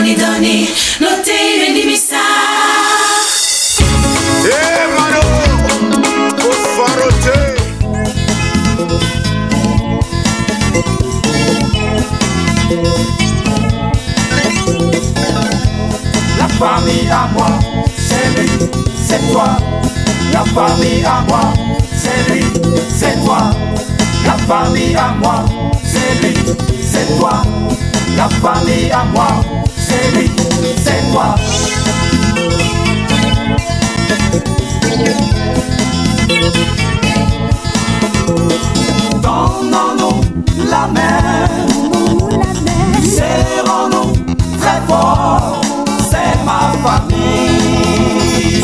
doni doni, note mendimisa. Eh mano, Farote. La famille à moi, c'est lui, c'est toi. La famille à moi, c'est lui, c'est toi. La famille à moi, c'est lui, c'est toi. La famille à moi, c'est lui, c'est toi. Donnons-nous la main, serrons-nous très fort. C'est ma famille,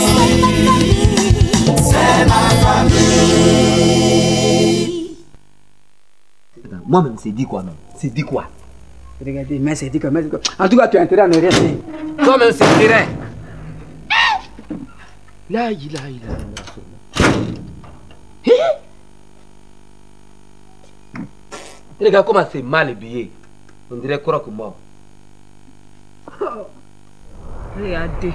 c'est ma famille. Moi-même, c'est dit quoi, même? C'est dit quoi? Regardez, mais c'est dit quoi? En tout cas, tu as intérêt à ne rien dire. Toi-même, c'est direct. Là, il a. Les gars, comment c'est mal habillé? On dirait quoi que moi? Regardez,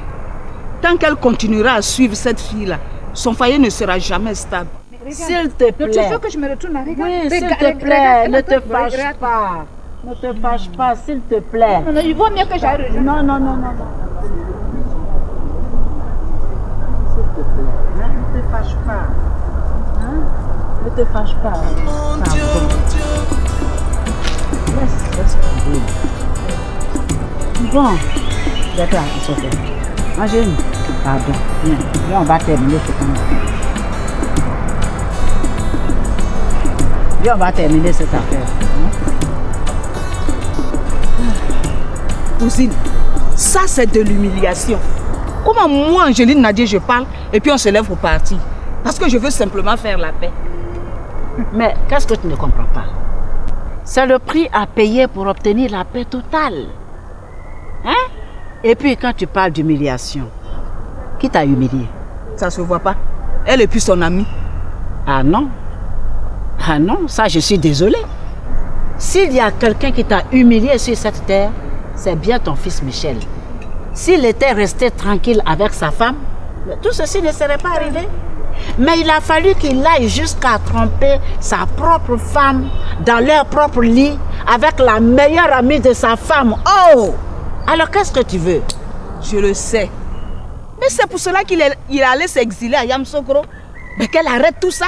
tant qu'elle continuera à suivre cette fille-là, son foyer ne sera jamais stable. S'il te plaît. Tu veux que je me retourne à regarder? Oui, s'il te plaît, ne te fâche pas. Ne te fâche pas, s'il te plaît. Non, il vaut mieux que j'aille rejoindre. Non. S'il te plaît, hein? Ne te fâche pas. Hein? Ne te fâche pas. Pardon. Laisse tomber. Bon, d'accord, c'est fait. Mangez. Pardon. Viens, on va terminer ce temps. Viens, on va terminer cette affaire. Cousine, ça c'est de l'humiliation. Comment moi, Angéline Nadia, je parle et puis on se lève pour partir? Parce que je veux simplement faire la paix. Mais qu'est-ce que tu ne comprends pas? C'est le prix à payer pour obtenir la paix totale. Hein? Et puis quand tu parles d'humiliation, qui t'a humilié? Ça se voit pas. Elle et puis son amie. Ah non, ça je suis désolée. S'il y a quelqu'un qui t'a humilié sur cette terre, c'est bien ton fils Michel. S'il était resté tranquille avec sa femme, tout ceci ne serait pas arrivé. Mais il a fallu qu'il aille jusqu'à tromper sa propre femme dans leur propre lit avec la meilleure amie de sa femme. Oh! Alors qu'est-ce que tu veux? Je le sais. Mais c'est pour cela qu'il est allé s'exiler à Yamoussoukro. Mais qu'elle arrête tout ça.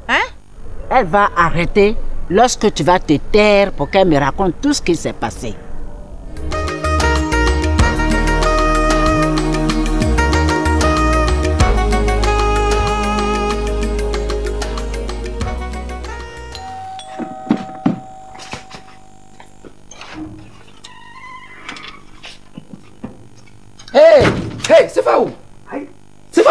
Hein? Elle va arrêter lorsque tu vas te taire pour qu'elle me raconte tout ce qui s'est passé. Hey, c'est va où? C'est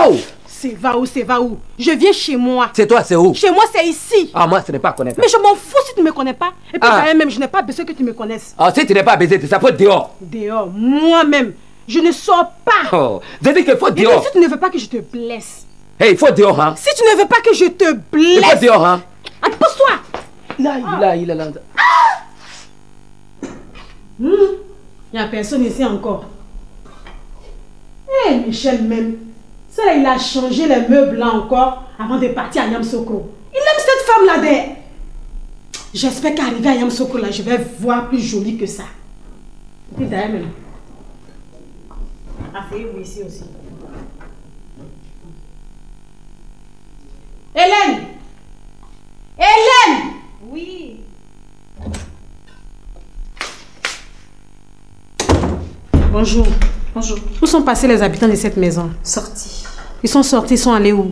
va où? C'est va où? Je viens chez moi. C'est toi, c'est où? Chez moi, c'est ici. Ah, moi, ce n'est pas connaître. Mais je m'en fous si tu ne me connais pas. Et puis, quand même, je n'ai pas besoin que tu me connaisses. Ah, si tu n'es pas baisé, tu faut dehors. Dehors, moi-même. Je ne sors pas. Oh, j'ai dit qu'il faut dehors. Et si tu ne veux pas que je te blesse. Hey, il faut dehors, hein? Si tu ne veux pas que je te blesse. Il faut dehors, hein? Pose-toi. Là. Il n'y a personne ici encore. Hé, Michel même. Ça, il a changé les meubles là encore avant de partir à Yamoussoukro. Il aime cette femme là. J'espère qu'arriver à Yamoussoukro là, je vais voir plus jolie que ça. Et puis d'ailleurs même. Asseyez-vous ici aussi. Hélène! Hélène! Oui. Bonjour. Bonjour. Où sont passés les habitants de cette maison? Sortis. Ils sont sortis, ils sont allés où?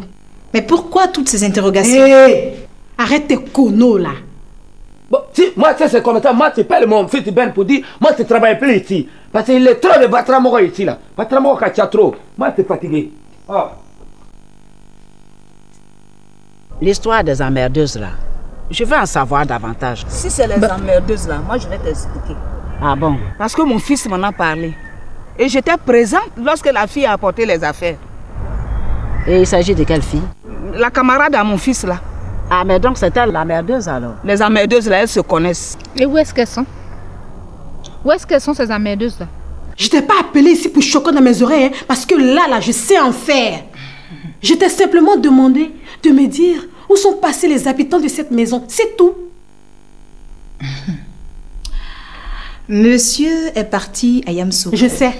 Mais pourquoi toutes ces interrogations? Hé! Arrête tes conneaux là. Bon, si, moi, c'est comme ça. Moi, tu parles mon fils Ben pour dire, moi, je travaille plus ici. Parce qu'il est trop de Batramoro ici, là. Batramoro, quand tu as trop. Moi, tu es fatigué. Oh. L'histoire des emmerdeuses, là, je veux en savoir davantage. Si c'est les emmerdeuses, là, moi, je vais t'expliquer. Ah bon? Parce que mon fils m'en a parlé. Et j'étais présente lorsque la fille a apporté les affaires. Et il s'agit de quelle fille? La camarade à mon fils, là. Ah, mais donc c'est elle l'emmerdeuses, alors? Les emmerdeuses, là, elles se connaissent. Et où est-ce qu'elles sont? Où est-ce qu'elles sont ces emmerdeuses là? Je t'ai pas appelé ici pour choquer dans mes oreilles, hein, parce que là, je sais en faire. Je t'ai simplement demandé de me dire où sont passés les habitants de cette maison. C'est tout. Monsieur est parti à Yamsokro. Je sais.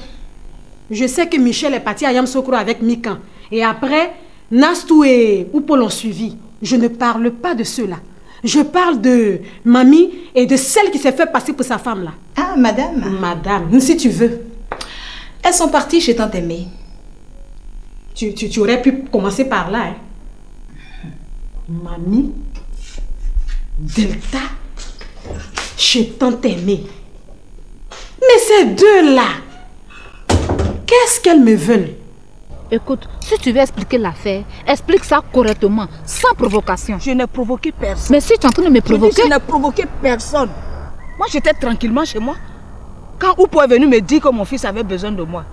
Je sais que Michel est parti à Yamsokro avec Mikan. Et après, Nastou et Oupo l'ont suivi. Je ne parle pas de ceux-là. Je parle de Mamie et de celle qui s'est fait passer pour sa femme là. Ah, madame. Madame, si tu veux. Elles sont parties chez Tante Aimée. Tu aurais pu commencer par là. Hein. Mamie, Delta, chez Tante Aimée. Mais ces deux-là, qu'est-ce qu'elles me veulent? Écoute, si tu veux expliquer l'affaire, explique ça correctement, sans provocation. Je n'ai provoqué personne. Mais si tu es en train de me provoquer... Je n'ai provoqué personne. Moi, j'étais tranquillement chez moi. Quand Oupo est venu me dire que mon fils avait besoin de moi,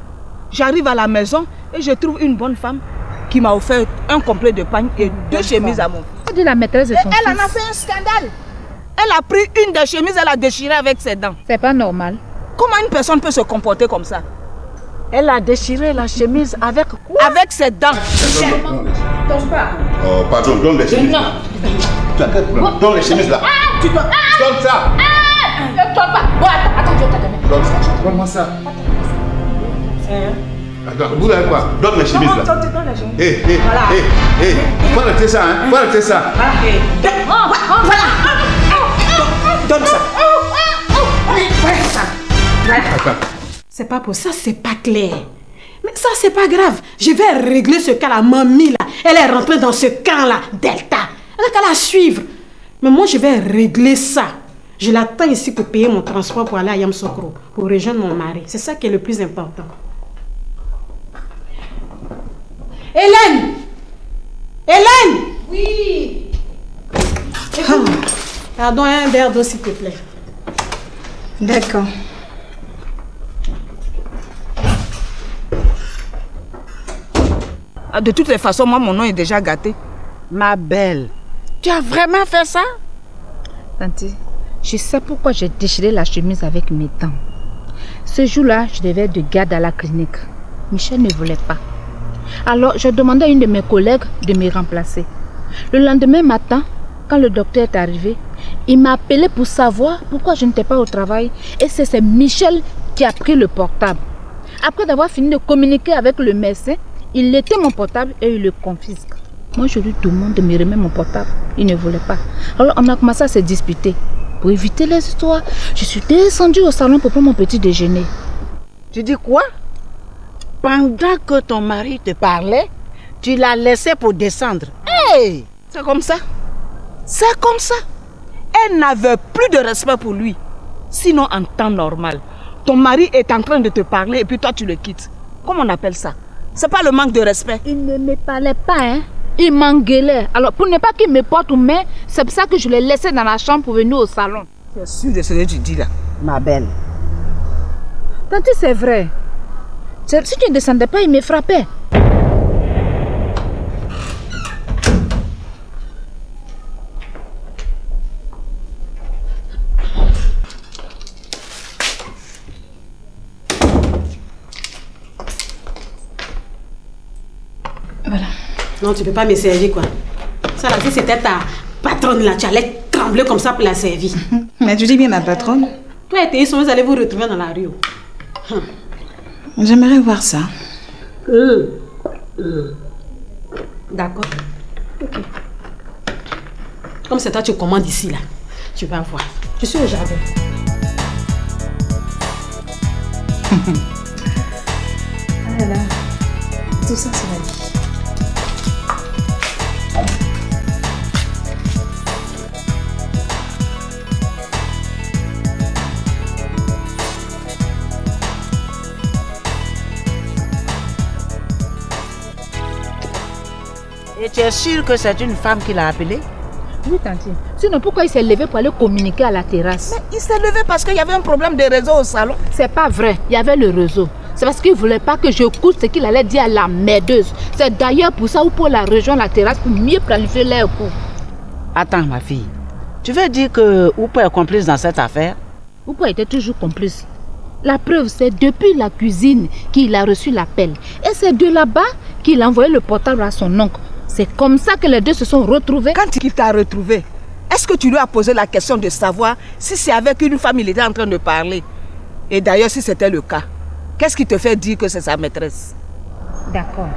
j'arrive à la maison et je trouve une bonne femme qui m'a offert un complet de pagne et 2 chemises à mon fils. Tu dis la maîtresse de ton fils. Elle en a fait un scandale. Elle a pris une des chemises, elle a déchiré avec ses dents. C'est pas normal. Comment une personne peut se comporter comme ça? Elle a déchiré la chemise avec quoi? Avec ses dents. Tombe pas. Oh, pardon, donne les chemises. Non. Tu as quel problème? Donne les chemises là. Ah, tu dois... Ah, donne ça. Ne tombe pas. Bon, attends, je vais t'aider. Donne ça. Donne-moi ça. Attends, vous avez quoi? Donne les chemises là. Hé, hé, hé, hé. Faut arrêter ça, hein. Faut arrêter ça. Donne ça. Attends. C'est pas pour ça, c'est pas clair. Mais ça, c'est pas grave. Je vais régler ce cas-là. Mamie, là, elle est rentrée dans ce camp-là, Delta. Elle a qu'à la suivre. Mais moi, je vais régler ça. Je l'attends ici pour payer mon transport pour aller à Yamsokro, pour rejoindre mon mari. C'est ça qui est le plus important. Hélène! Hélène! Oui. Pardon, un verre d'eau, s'il te plaît. D'accord. De toutes les façons, moi, mon nom est déjà gâté. Ma belle, tu as vraiment fait ça? Tante, je sais pourquoi j'ai déchiré la chemise avec mes dents. Ce jour-là, je devais être de garde à la clinique. Michel ne voulait pas. Alors, j'ai demandé à une de mes collègues de me remplacer. Le lendemain matin, quand le docteur est arrivé, il m'a appelé pour savoir pourquoi je n'étais pas au travail. Et c'est Michel qui a pris le portable. Après d'avoir fini de communiquer avec le médecin, il était mon portable et il le confisque. Moi, je lui demande de me remettre mon portable. Il ne voulait pas. Alors, on a commencé à se disputer. Pour éviter les histoires, je suis descendue au salon pour prendre mon petit déjeuner. Tu dis quoi? Pendant que ton mari te parlait, tu l'as laissé pour descendre. Hey! C'est comme ça. C'est comme ça. Elle n'avait plus de respect pour lui. Sinon, en temps normal, ton mari est en train de te parler et puis toi, tu le quittes. Comment on appelle ça? C'est pas le manque de respect. Il ne me parlait pas, hein. Il m'engueulait. Alors, pour ne pas qu'il me porte aux mains, c'est pour ça que je l'ai laissé dans la chambre pour venir au salon. Tu es sûr de ce que tu dis là? Ma belle. Tante, c'est vrai. Si tu ne descendais pas, il me frappait. Voilà. Non, tu peux pas me servir, quoi. Ça, là, si c'était ta patronne, là, tu allais trembler comme ça pour la servir. Mais tu dis bien ma patronne. Toi et tes sons, vous allez vous retrouver dans la rue. J'aimerais voir ça. D'accord. Ok. Comme c'est toi, tu commandes ici, là. Tu vas voir. Je suis au jardin. Ah là là. Tout ça, c'est la vie. Et tu es sûre que c'est une femme qui l'a appelé? Oui, tante. Sinon, pourquoi il s'est levé pour aller communiquer à la terrasse? Mais il s'est levé parce qu'il y avait un problème de réseau au salon. C'est pas vrai. Il y avait le réseau. C'est parce qu'il ne voulait pas que j'écoute ce qu'il allait dire à la merdeuse. C'est d'ailleurs pour ça ou pour la rejoindre la terrasse pour mieux planifier leur coup. Attends, ma fille. Tu veux dire que Oupo est complice dans cette affaire? Oupo était toujours complice. La preuve, c'est depuis la cuisine qu'il a reçu l'appel. Et c'est de là-bas qu'il a envoyé le portable à son oncle. C'est comme ça que les deux se sont retrouvés. Quand il t'a retrouvé, est-ce que tu lui as posé la question de savoir si c'est avec une femme il était en train de parler? Et d'ailleurs, si c'était le cas, qu'est-ce qui te fait dire que c'est sa maîtresse? D'accord.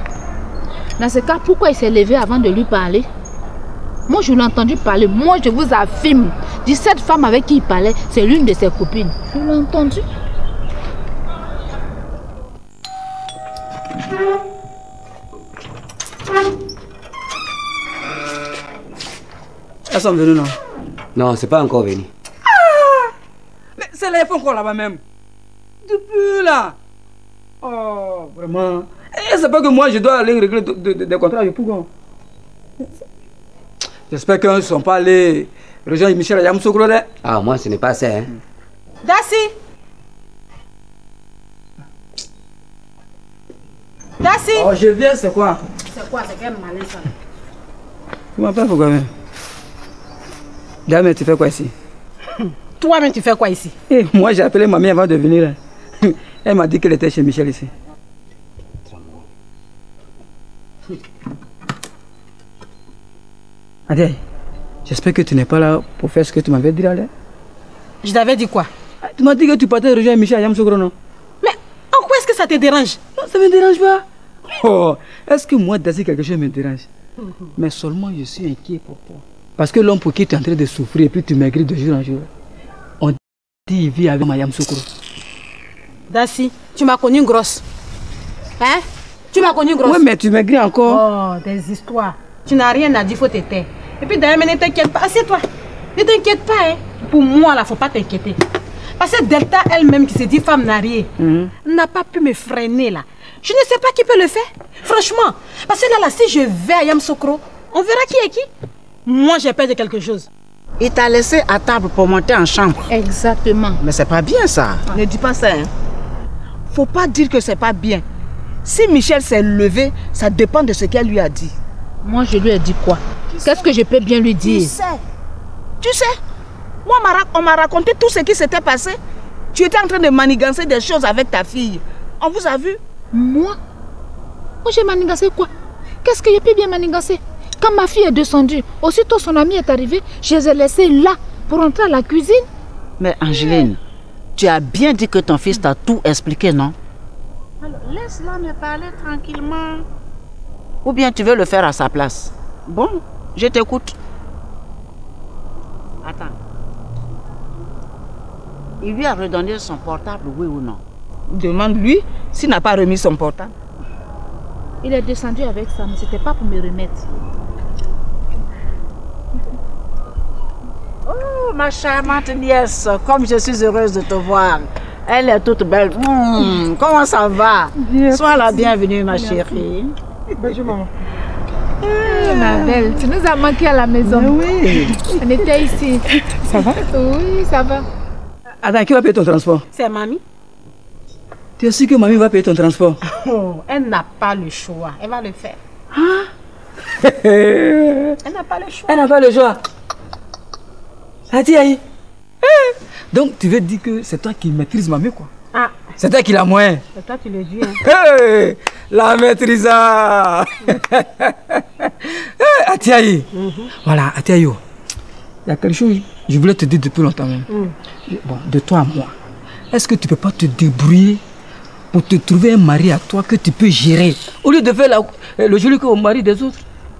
Dans ce cas, pourquoi il s'est levé avant de lui parler? Moi, je l'ai entendu parler. Moi, je vous affirme. Dit cette femme avec qui il parlait, c'est l'une de ses copines. Je l'ai entendu. Elles sont venues, non? Non, c'est pas encore venu. Mais c'est là, ils font encore là-bas même. Depuis là. Oh, vraiment. Et c'est pas que moi, je dois aller régler des contrats avec Pougon. J'espère qu'ils ne sont pas allés rejoindre Michel à Yamsoukro. Ah, moi, ce n'est pas ça. Hein. Dassi! Dassi! Oh, je viens, c'est quoi? C'est quoi? C'est quel malin ça? Tu m'appelles pourquoi même? Dame, tu fais quoi ici? Toi-même, tu fais quoi ici? Eh, moi, j'ai appelé mamie avant de venir. Elle m'a dit qu'elle était chez Michel ici. Adèle, j'espère que tu n'es pas là pour faire ce que tu m'avais dit là. Je t'avais dit quoi? Tu m'as dit que tu partais rejoindre Michel à Yamsoukro, non? Mais en quoi est-ce que ça te dérange? Non, ça ne me dérange pas. Oh, est-ce que moi, d'assis quelque chose me dérange? Mais seulement je suis inquiet pour toi. Parce que l'homme pour qui tu es en train de souffrir et puis tu maigris de jour en jour, on dit qu'il vit avec Mayam Soukro. Dassi, tu m'as connu grosse. Hein? Tu m'as connu grosse. Oui, mais tu maigris encore. Oh, des histoires. Tu n'as rien à dire, il faut te taire. Et puis d'ailleurs, ne t'inquiète pas. Assieds-toi. Ne t'inquiète pas. Hein. Pour moi, il ne faut pas t'inquiéter. Parce que Delta elle-même, qui se dit femme mariée, n'a pas pu me freiner là. Je ne sais pas qui peut le faire. Franchement. Parce que là, si je vais à Yamsoukro, on verra qui est qui. Moi, j'ai peur de quelque chose. Il t'a laissé à table pour monter en chambre. Exactement. Mais c'est pas bien ça. Ne dis pas ça. Hein. Faut pas dire que c'est pas bien. Si Michel s'est levé, ça dépend de ce qu'elle lui a dit. Moi, je lui ai dit quoi? Qu'est-ce que je peux bien lui dire? Tu sais, moi, on m'a raconté tout ce qui s'était passé. Tu étais en train de manigancer des choses avec ta fille. On vous a vu? Moi? Moi, j'ai manigancé quoi? Qu'est-ce que j'ai pu bien manigancer? Quand ma fille est descendue, aussitôt son ami est arrivé, je les ai laissés là pour entrer à la cuisine. Mais Angeline, tu as bien dit que ton fils t'a tout expliqué, non? Alors laisse-la me parler tranquillement. Ou bien tu veux le faire à sa place? Bon, je t'écoute. Attends. Il lui a redonné son portable, oui ou non? Demande-lui s'il n'a pas remis son portable. Il est descendu avec ça, mais c'était pas pour me remettre. Oh, ma charmante nièce, comme je suis heureuse de te voir. Elle est toute belle. Comment ça va? Bien. Sois la bienvenue, ma chérie. Bonjour, maman. Ma belle, tu nous as manqué à la maison. Oui. On était ici. Ça va? Oui, ça va. Attends, qui va payer ton transport? C'est mamie. Tu es sûr que mamie va payer ton transport? Oh, elle n'a pas le choix. Elle va le faire. Ah? Elle n'a pas le choix. Elle n'a pas le choix. Atiaï. Donc tu veux dire que c'est toi qui maîtrises mamie, quoi? Ah. C'est toi qui la moins. C'est toi qui le dis. Hein. Hey, la maîtrisa. Atiaï. Voilà, Atiaïo. Il y a quelque chose que je voulais te dire depuis longtemps même. Bon, de toi à moi. Est-ce que tu peux pas te débrouiller pour te trouver un mari à toi que tu peux gérer au lieu de faire le joli au mari des autres?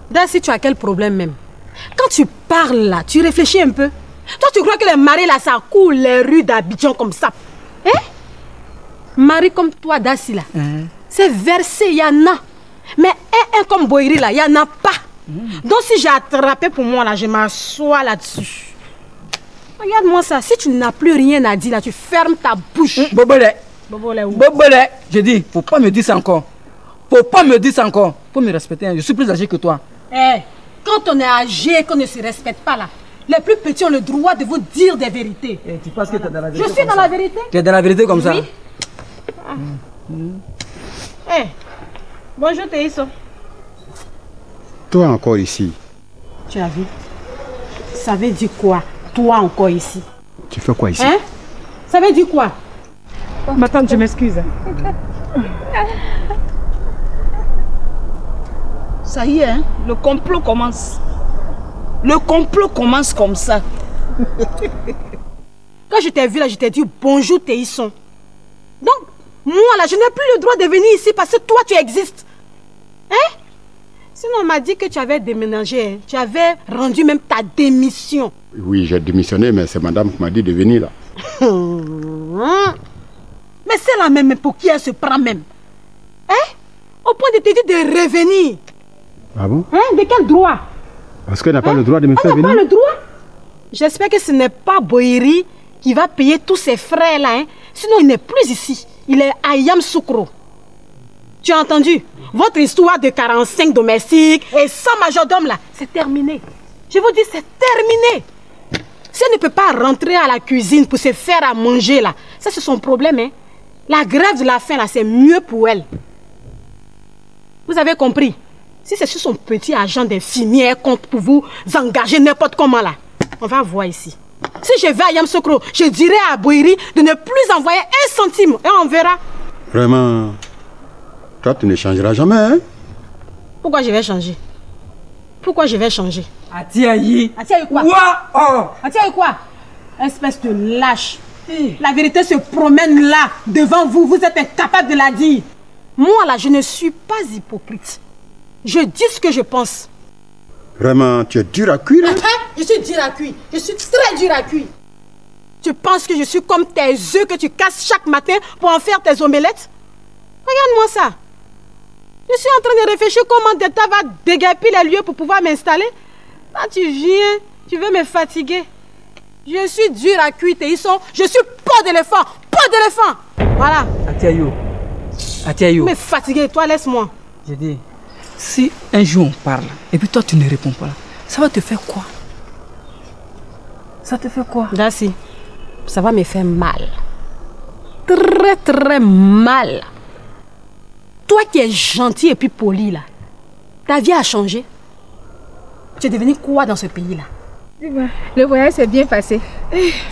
Dassi, tu as quel problème même? Quand tu parles là, tu réfléchis un peu. Toi, tu crois que les maris là, ça coule les rues d'Abidjan comme ça? Hein? Mari comme toi, Dassi là, c'est versé, il y en a. Mais un comme Boiri là, il n'y en a pas. Donc si j'ai attrapé pour moi là, je m'assois là-dessus. Regarde-moi ça, si tu n'as plus rien à dire là, tu fermes ta bouche. Bobole. Bobole où? Bobole. Je dis, faut pas me dire ça encore. Faut pas me dire ça encore. Faut me respecter, hein. Je suis plus âgé que toi. Eh, quand on est âgé et qu'on ne se respecte pas là, les plus petits ont le droit de vous dire des vérités. Et tu penses que tu es dans la vérité? Je suis dans la vérité. Tu es dans la vérité comme ça? Oui. Eh, bonjour Théiso. Toi encore ici. Tu as vu? Ça veut dire quoi? Toi encore ici. Tu fais quoi ici? Hein? Ça veut dire quoi? Ma tante, je m'excuse. Ça y est, hein? Le complot commence. Le complot commence comme ça. Quand je t'ai vu là, je t'ai dit bonjour Théisson. Donc, moi là, je n'ai plus le droit de venir ici parce que toi tu existes. Hein? Sinon, on m'a dit que tu avais déménagé. Hein? Tu avais rendu même ta démission. Oui, j'ai démissionné, mais c'est madame qui m'a dit de venir là. Mais c'est la même pour qui elle se prend même. Hein? Au point de te dire de revenir. Ah bon? Hein? De quel droit? Parce qu'elle n'a pas le droit de me faire venir. Elle n'a pas le droit? J'espère que ce n'est pas Boiri qui va payer tous ses frais là. Hein? Sinon, il n'est plus ici. Il est à Yamoussoukro. Tu as entendu? Votre histoire de 45 domestiques et 100 majordomes là, c'est terminé. Je vous dis, c'est terminé. Si elle ne peut pas rentrer à la cuisine pour se faire à manger là, ça c'est son problème. Hein? La grève de la faim là, c'est mieux pour elle. Vous avez compris? Si c'est sur son petit agent d'infirmière, elle compte pour vous engager n'importe comment là. On va voir ici. Si je vais à Yamoussoukro, je dirai à Boiri de ne plus envoyer 1 centime et on verra. Vraiment, toi tu ne changeras jamais, hein? Pourquoi je vais changer? Pourquoi je vais changer? Atiaï. Atiaï quoi? Atiaï quoi? Espèce de lâche. La vérité se promène là, devant vous. Vous êtes incapable de la dire. Moi là, je ne suis pas hypocrite. Je dis ce que je pense. Vraiment, tu es dur à cuire, hein? Je suis dur à cuire. Je suis très dur à cuire. Tu penses que je suis comme tes œufs que tu casses chaque matin pour en faire tes omelettes? Regarde-moi ça. Je suis en train de réfléchir comment l'État va déguerpir les lieux pour pouvoir m'installer. Là, tu viens, tu veux me fatiguer. Je suis dur à cuire, Théisson. Je suis pas d'éléphant. Pas d'éléphant. Voilà. Atiaïo. Atiaïo. Mais fatigué, toi, laisse-moi. J'ai dit, si un jour on parle et puis toi tu ne réponds pas, ça va te faire quoi? Ça te fait quoi? Dassi, ça va me faire mal. Très très mal. Toi qui es gentil et puis poli là, ta vie a changé. Tu es devenu quoi dans ce pays là? Le voyage s'est bien passé.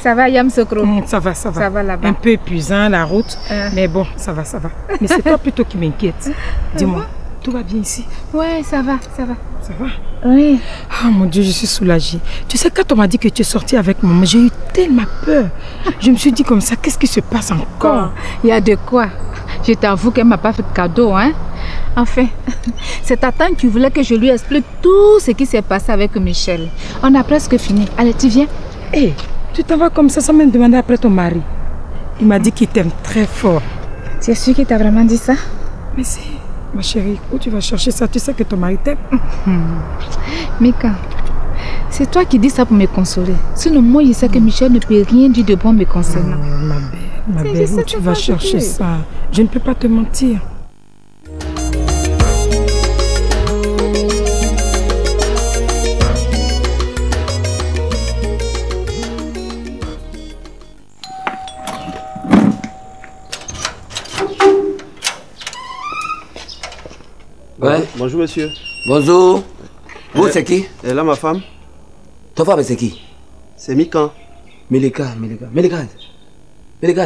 Ça va Yamoussoukro? Ça va, ça va. Ça va là-bas. Un peu épuisant la route, mais bon, ça va, ça va. Mais c'est toi plutôt qui m'inquiète. Dis-moi, tout va bien ici? Ouais, ça va, ça va. Ça va? Oui. Oh mon Dieu, je suis soulagée. Tu sais, quand on m'a dit que tu es sortie avec maman, j'ai eu tellement peur. Je me suis dit comme ça, qu'est-ce qui se passe encore? Il y a de quoi. Je t'avoue qu'elle ne m'a pas fait de cadeau, hein. Enfin, c'est ta tante qui voulait que je lui explique tout ce qui s'est passé avec Michel. On a presque fini. Allez, tu viens? Hé, tu t'en vas comme ça sans même demander après ton mari. Il m'a dit qu'il t'aime très fort. Tu es sûre qu'il t'a vraiment dit ça? Mais si, ma chérie, où tu vas chercher ça? Tu sais que ton mari t'aime. Mika, c'est toi qui dis ça pour me consoler. Sinon, moi, je sais que Michel ne peut rien dire de bon me concernant. Ma belle, où tu vas chercher ça? Je ne peux pas te mentir. Ouais. Bonjour monsieur. Bonjour. Vous c'est qui? Et là ma femme. Ta femme c'est qui? C'est Mikan. Milika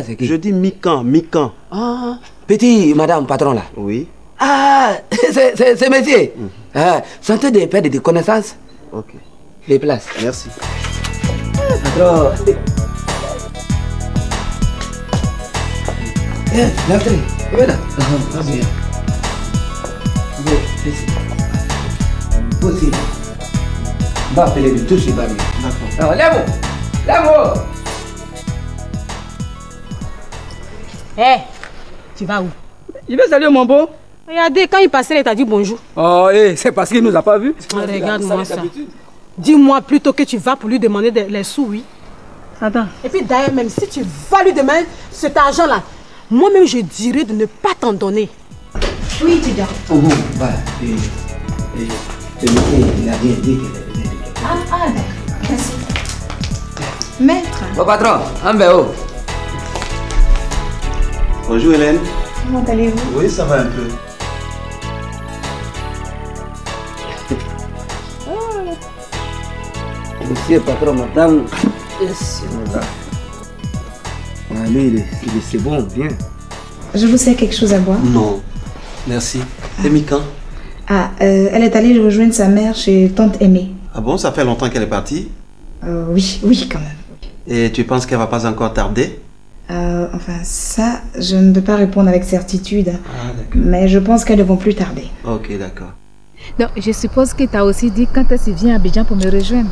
c'est qui? Je dis Mikan, Mikan. Ah, petit madame patron là. Oui. Ah, c'est monsieur. Ah, santé de perdre des connaissances. Ok. Les places. Merci. Patron. L'entrée. Voilà. Vas-y. Vous aussi. On va appeler de tous les barrières. D'accord. Alors, Lève-moi. Hé, tu vas où? Je vais saluer mon beau. Regardez, quand il passait, il t'a dit bonjour. Oh, c'est parce qu'il ne nous a pas vus. Regarde-moi ça. Dis-moi plutôt que tu vas pour lui demander les sous, oui. Attends. Et puis d'ailleurs, même si tu vas lui demander cet argent-là, moi-même je dirais de ne pas t'en donner. Oui, tu dors. Voilà. Le métier, il a rien dit qu'il d'accord. Merci. Maître. Bon patron, en VO. Bonjour Hélène. Comment allez-vous? Oui, ça va un peu. Monsieur patron, madame. Ouais, lui, c'est bon, bien. Je vous sers quelque chose à boire? Non, merci. Et Mikan? Ah, elle est allée rejoindre sa mère chez tante Aimée. Ah bon, ça fait longtemps qu'elle est partie? Oui, quand même. Et tu penses qu'elle va pas encore tarder? Enfin, ça, je ne peux pas répondre avec certitude. Ah, d'accord. Mais je pense qu'elles ne vont plus tarder. Ok, d'accord. Donc, je suppose que tu as aussi dit quand est-ce qu'il vient à Abidjan pour me rejoindre.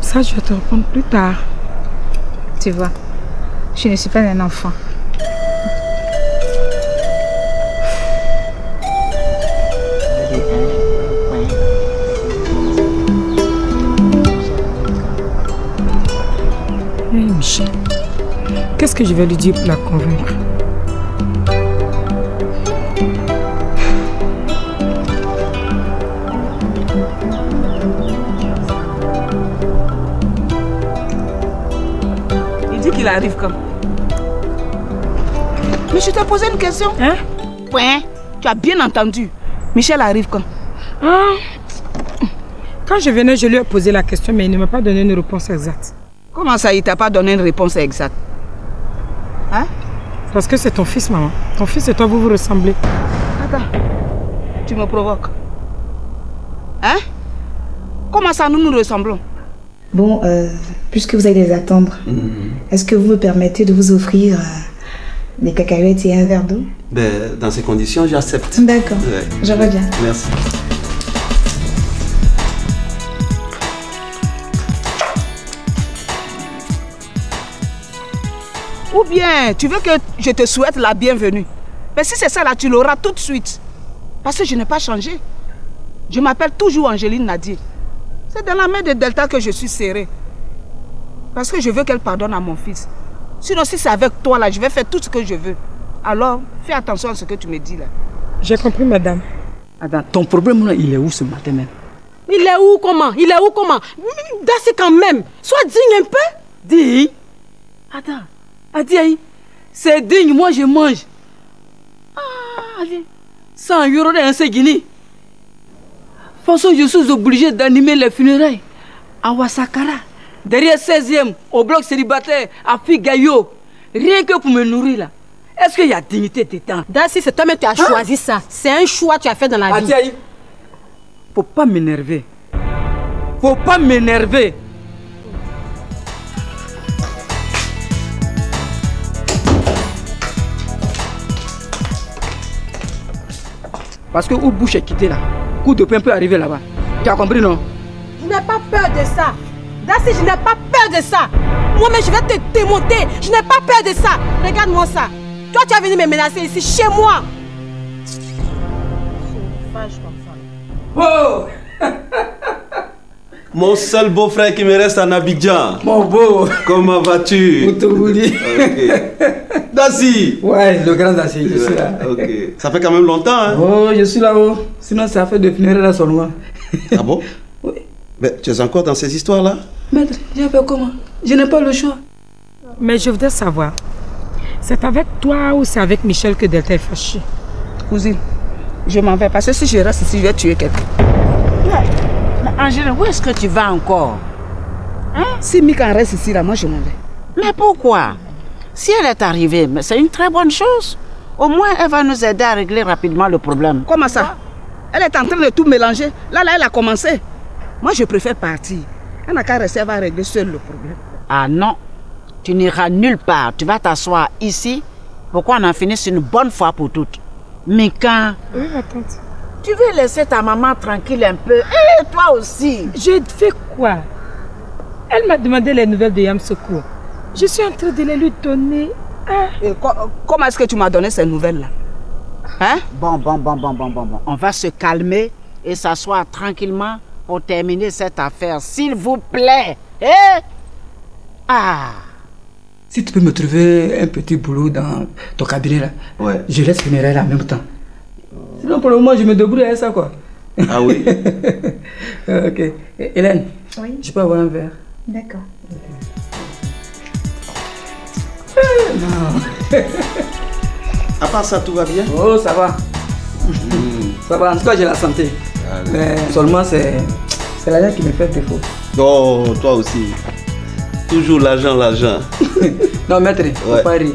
Ça, je vais te répondre plus tard. Tu vois, je ne suis pas un enfant. Hey, Michel, qu'est-ce que je vais lui dire pour la convaincre? Il dit qu'il arrive quand? Mais je t'ai posé une question. Hein? Point. Tu as bien entendu. Michel arrive quand? Quand je venais, je lui ai posé la question, mais il ne m'a pas donné une réponse exacte. Comment ça, il t'a pas donné une réponse exacte? Hein? Parce que c'est ton fils, maman. Ton fils et toi, vous vous ressemblez. Attends, tu me provoques. Hein? Comment ça, nous nous ressemblons? Bon, puisque vous allez les attendre, est-ce que vous me permettez de vous offrir des cacahuètes et un verre d'eau? Ben, dans ces conditions, j'accepte. D'accord, Ouais. je reviens. Merci. Ou bien, tu veux que je te souhaite la bienvenue? Mais si c'est ça là, tu l'auras tout de suite. Parce que je n'ai pas changé. Je m'appelle toujours Angéline Nadier. C'est dans la main de Delta que je suis serrée. Parce que je veux qu'elle pardonne à mon fils. Sinon, si c'est avec toi là, je vais faire tout ce que je veux. Alors, fais attention à ce que tu me dis là. J'ai compris, madame. Attends, ton problème là, il est où ce matin même? Il est où, comment? Il est où, comment? Dassi quand même. Sois digne un peu. Digne? Attends. Adiaï, c'est digne, moi je mange. Ah, allez. 100 € d'un Ségini. De toute façon, je suis obligé d'animer les funérailles à Wasakara. Derrière 16e, au bloc célibataire, à Figayo. Rien que pour me nourrir là. Est-ce qu'il y a dignité dedans? Dassi, c'est toi-même qui as choisi ça. C'est un choix que tu as fait dans la vie. Adiaï, faut pas m'énerver. Faut pas m'énerver. Parce que où bouche est quittée là, coup de poing peut arriver là-bas. Tu as compris, non? Je n'ai pas peur de ça. Dassi, je n'ai pas peur de ça. Moi-même, je vais te démonter. Je n'ai pas peur de ça. Regarde-moi ça. Toi, tu as venu me menacer ici, chez moi. Oh! Mon seul beau-frère qui me reste en Abidjan. Mon beau! Comment vas-tu? Outogoudi. Ok. Dassi! Ouais, le grand Dassi, je suis là. Ok. Ça fait quand même longtemps, hein? Oh, je suis là-haut. Sinon, ça fait de funérailles là seulement. Ah bon? Oui. Mais tu es encore dans ces histoires-là? Maître, j'ai fait comment? Je n'ai pas le choix. Mais je voudrais savoir, c'est avec toi ou c'est avec Michel que Delta est fâché? Cousine, je m'en vais parce que si je reste ici, je vais tuer quelqu'un. Mais Angéline, où est-ce que tu vas encore? Hein? Si Mika reste ici, là, moi je m'en vais. Mais pourquoi? Si elle est arrivée, c'est une très bonne chose. Au moins, elle va nous aider à régler rapidement le problème. Comment ça? Elle est en train de tout mélanger. Là, elle a commencé. Moi, je préfère partir. Elle n'a qu'à rester, elle va régler seule le problème. Ah non, tu n'iras nulle part. Tu vas t'asseoir ici pour qu'on en finisse une bonne fois pour toutes. Mika, Oui, ma tante. tu veux laisser ta maman tranquille un peu? Et toi aussi. J'ai fait quoi? Elle m'a demandé les nouvelles de Yamsoko. Je suis en train de les lui donner. Et comment est-ce que tu m'as donné ces nouvelles-là? Hein? Bon. On va se calmer et s'asseoir tranquillement pour terminer cette affaire, s'il vous plaît. Eh? Ah! Si tu peux me trouver un petit boulot dans ton cabinet là, Ouais. je laisse funérailles en même temps. Sinon, pour le moment, je me débrouille avec ça, quoi. Ah oui? Ok. Hélène, Oui. je peux avoir un verre? D'accord. Non. À part ça, tout va bien? Oh, ça va. Ça va, en tout cas, j'ai la santé. Mais seulement, c'est l'argent qui me fait défaut. Oh, toi aussi. Toujours l'argent, l'argent. Non, maître, faut pas rire.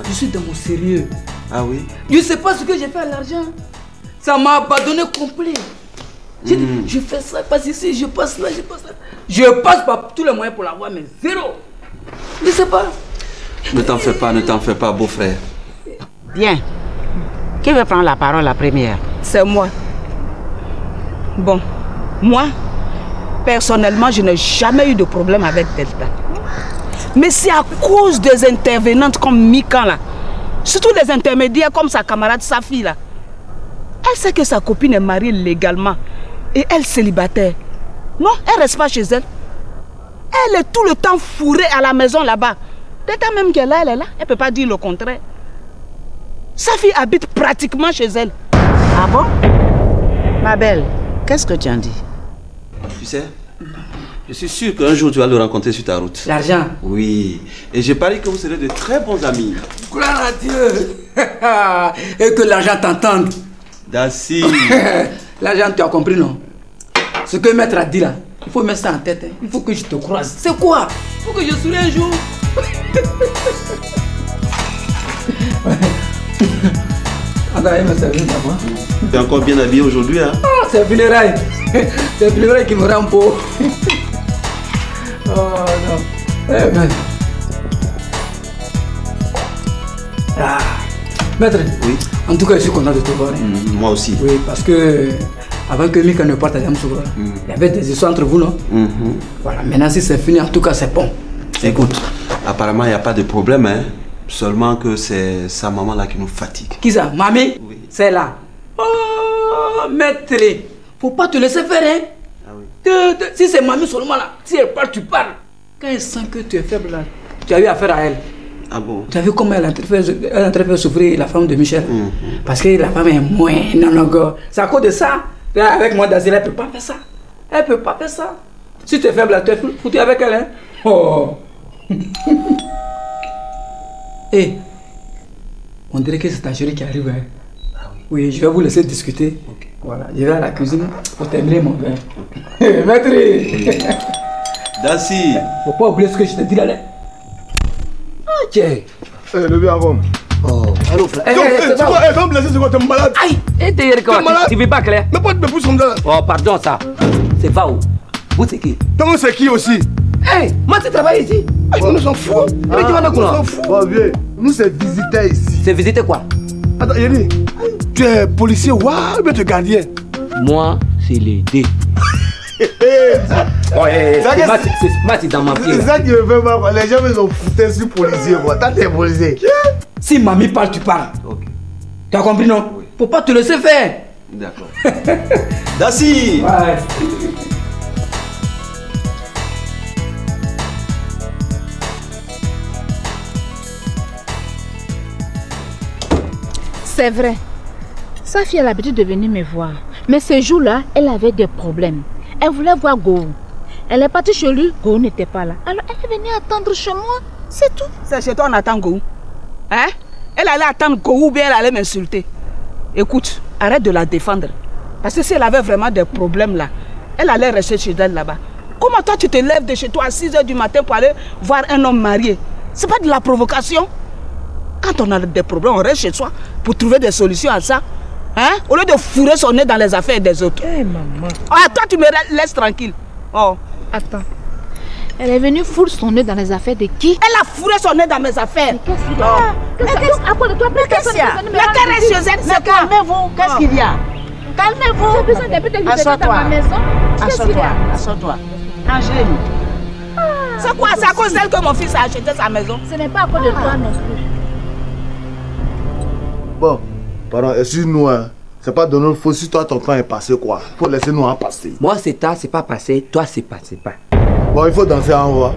Je suis dans mon sérieux. Ah oui? Je sais pas ce que j'ai fait à l'argent. Ça m'a abandonné complet. J'ai dit, je fais ça, passe ici, je passe là, je passe là. Je passe par tous les moyens pour l'avoir, mais zéro. Je sais pas. Ne t'en fais pas, beau-frère. Bien. Qui veut prendre la parole la première? C'est moi. Bon, moi, personnellement, je n'ai jamais eu de problème avec Delta. Mais c'est à cause des intervenantes comme Mikan là. Surtout les intermédiaires comme sa camarade Safi là. Elle sait que sa copine est mariée légalement. Et elle célibataire. Non, elle reste pas chez elle. Elle est tout le temps fourrée à la maison là-bas. Delta même qu'elle est là, elle ne peut pas dire le contraire. Safi habite pratiquement chez elle. Ah bon? Ma belle, qu'est-ce que tu en dis? Tu sais, je suis sûr qu'un jour tu vas le rencontrer sur ta route. L'argent? Oui. Et je parie que vous serez de très bons amis. Gloire à Dieu. Et que l'argent t'entende. Dassi. L'argent, tu as compris, non? Ce que maître a dit là, il faut mettre ça en tête. Hein. Il faut que je te croise. C'est quoi? Il faut que je sourie un jour. Attends, il m'a servi d'abord. Tu es encore bien habillé aujourd'hui, hein? Ah, c'est funérailles. C'est funérailles qui me rend pauvre. Oh non. Eh ben. Ah. Maître. Oui. En tout cas, je suis content de te voir. Moi aussi. Oui, parce que avant que Mika ne parte à Yamsoukro, il y avait des histoires entre vous, non? Voilà, maintenant si c'est fini, en tout cas, c'est bon. Écoute, apparemment, il n'y a pas de problème, hein? Seulement que c'est sa maman là qui nous fatigue. Qui ça? Mamie? Oui. C'est là. Oh, maître, faut pas te laisser faire, hein? Ah oui. Si c'est mamie seulement là, si elle parle, tu parles. Quand elle sent que tu es faible là, tu as eu affaire à elle. Ah bon? Tu as vu comment elle a en train de souffrir la femme de Michel? Parce que la femme est moins non, c'est à cause de ça. Avec moi, Dazila, elle ne peut pas faire ça. Elle ne peut pas faire ça. Si tu es faible là, tu es foutu avec elle, hein? Oh! Hé, on dirait que c'est ta chérie qui arrive, hein? Ah oui. Oui, je vais vous laisser discuter. Okay. Voilà, je vais à la cuisine pour terminer mon vin. Okay. Maître! Dassi! Faut pas oublier ce que je te dis là. Ok. Le bien avant. Oh, allô, frère. C'est quoi? Va me laisser, c'est quoi? T'es malade? Aïe! Et t'es malade? Tu vis pas clair? Mais pas de me pousser comme ça. Oh, pardon, ça. C'est pas où? Vous, c'est qui? Toi, c'est qui aussi? Hey, moi, tu travailles ici? Nous s'en fout. Mais tu vas de quoi? Nous s'en fout. Bon, vieux, nous, c'est visiter ici. C'est visiter quoi? Attends, Yéli, tu es policier, waouh, mais tu es gardien. Moi, c'est les dés. C'est Mati dans ma pied. C'est ça qui me fait mal. Les gens me ont foutu sur policier. Toi, t'es policier. Si mamie parle, tu parles. Ok. Tu as compris, non? Oui. Faut pas te laisser faire. D'accord. Dassi! Ouais. C'est vrai. Sa fille a l'habitude de venir me voir. Mais ce jour-là, elle avait des problèmes. Elle voulait voir Go. Elle est partie chez lui, Go n'était pas là. Alors elle est venue attendre chez moi, c'est tout. C'est chez toi on attend Go. Hein? Elle allait attendre Go ou bien elle allait m'insulter. Écoute, arrête de la défendre. Parce que si elle avait vraiment des problèmes là, elle allait rester chez elle là-bas. Comment toi tu te lèves de chez toi à 6 h du matin pour aller voir un homme marié? C'est pas de la provocation? Quand on a des problèmes, on reste chez soi pour trouver des solutions à ça. Hein? Au lieu de fourrer son nez dans les affaires des autres. Eh maman. Ah, toi tu me laisses tranquille. Oh. Attends. Elle est venue fourrer son nez dans les affaires de qui? Elle a fourré son nez dans mes affaires. Mais qu'est-ce qu'il y a? Qu'est-ce qu'il y a? La caresse chez elle, c'est calmez-vous. Qu'est-ce qu'il y a? Calmez-vous. J'ai besoin d'un peu de liberté dans ma maison. Assois-toi. Assois-toi. Angèle. C'est quoi? C'est à cause d'elle que mon fils a acheté sa maison. Ce n'est pas à cause de toi non plus. Bon, pardon, excuse-nous, hein. C'est pas de notre faute si toi ton temps est passé, quoi. Faut laisser nous en passer. Moi, c'est tard, c'est pas passé. Toi, c'est passé pas. Bon, il faut danser en voix.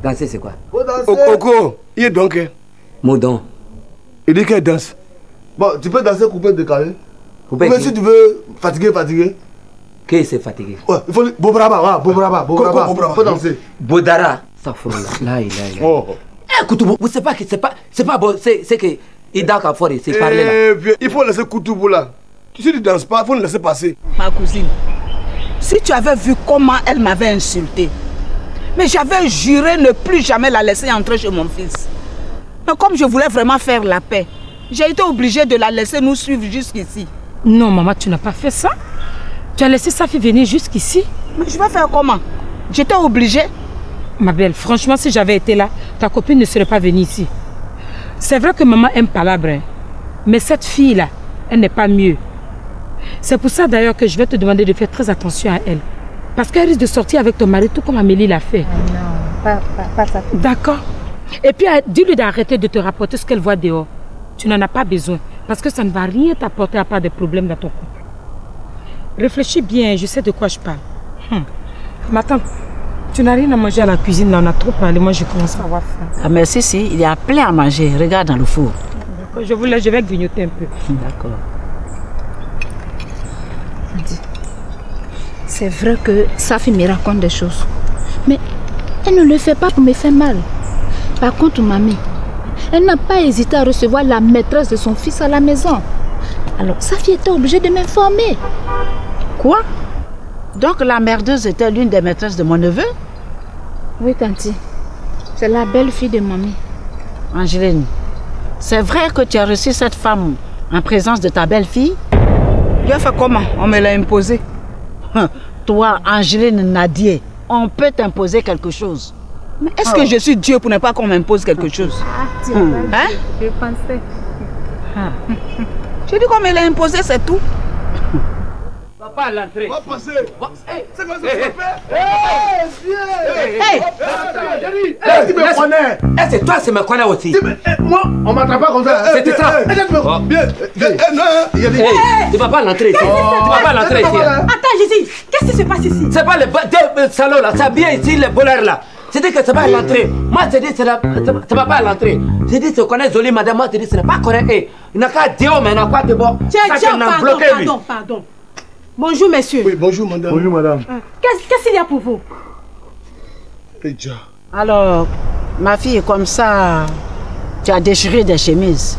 Danser, c'est quoi? Faut danser. Oko, il est donc. Modon. Il dit qu'elle danse. Bon, tu peux danser coupé décalé. Mais si tu veux fatigué. Qui c'est fatigué? Ouais, il faut. Bobraba, Bobraba. Faut danser. Bodara. Ça fout là. Là. Oh. Écoute, vous savez pas que c'est pas bon, c'est que. Il c'est parler là. Il faut laisser Koutoubou là. Si tu ne danses pas, il faut le laisser passer. Ma cousine, si tu avais vu comment elle m'avait insulté, Mais j'avais juré ne plus jamais la laisser entrer chez mon fils. Mais comme je voulais vraiment faire la paix, j'ai été obligée de la laisser nous suivre jusqu'ici. Non, maman, tu n'as pas fait ça. Tu as laissé sa fille venir jusqu'ici. Mais je vais faire comment? J'étais obligée. Ma belle, franchement, si j'avais été là, ta copine ne serait pas venue ici. C'est vrai que maman aime palabre, hein, mais cette fille-là, elle n'est pas mieux. C'est pour ça d'ailleurs que je vais te demander de faire très attention à elle. Parce qu'elle risque de sortir avec ton mari tout comme Amélie l'a fait. Non, pas ça. D'accord. Et puis dis-lui d'arrêter de te rapporter ce qu'elle voit dehors. Tu n'en as pas besoin. Parce que ça ne va rien t'apporter à part des problèmes dans ton couple. Réfléchis bien, je sais de quoi je parle. Mais attends, tu n'as rien à manger à la cuisine, là, on a trop parlé, moi je commence à avoir faim. Ah mais si, il y a plein à manger, regarde dans le four. Je vous laisse, je vais grignoter un peu. D'accord. C'est vrai que Safi me raconte des choses. Mais elle ne le fait pas pour me faire mal. Par contre, mamie, elle n'a pas hésité à recevoir la maîtresse de son fils à la maison. Alors Safi était obligée de m'informer. Quoi? Donc la merdeuse était l'une des maîtresses de mon neveu? Oui, tanti. C'est la belle-fille de mamie. Angeline, c'est vrai que tu as reçu cette femme en présence de ta belle-fille? Il a fait comment? On me l'a imposé. Toi, Angeline Nadier, on peut t'imposer quelque chose. Mais est-ce que je suis Dieu pour ne pas qu'on m'impose quelque chose? Hein? Je pensais. J'ai dit qu'on me l'a imposé, c'est tout. Papa à l'entrée. Va passer. C'est quoi ça? Est-ce que tu me connais? Est-ce que toi, tu me connais aussi? Moi, on m'attrape pas comme ça. C'était ça. Bien. Tu vas pas l'entrer ici. Tu vas pas l'entrer ici. Attends, Jésus, qu'est-ce qui se passe ici? C'est pas les deux salauds là, c'est bien ici les voleurs là. C'est dit que c'est pas à l'entrée. Moi, je dis que c'est pas à l'entrée. Je dis que tu connais Zoli, madame, moi, je dis que ce n'est pas correct. Il n'a qu'à dire, mais il n'a pas de bon. Tiens, pardon. Bonjour, monsieur. Oui, bonjour, madame. Bonjour, madame. Qu'est-ce qu'il y a pour vous? Alors, ma fille, comme ça, tu as déchiré des chemises.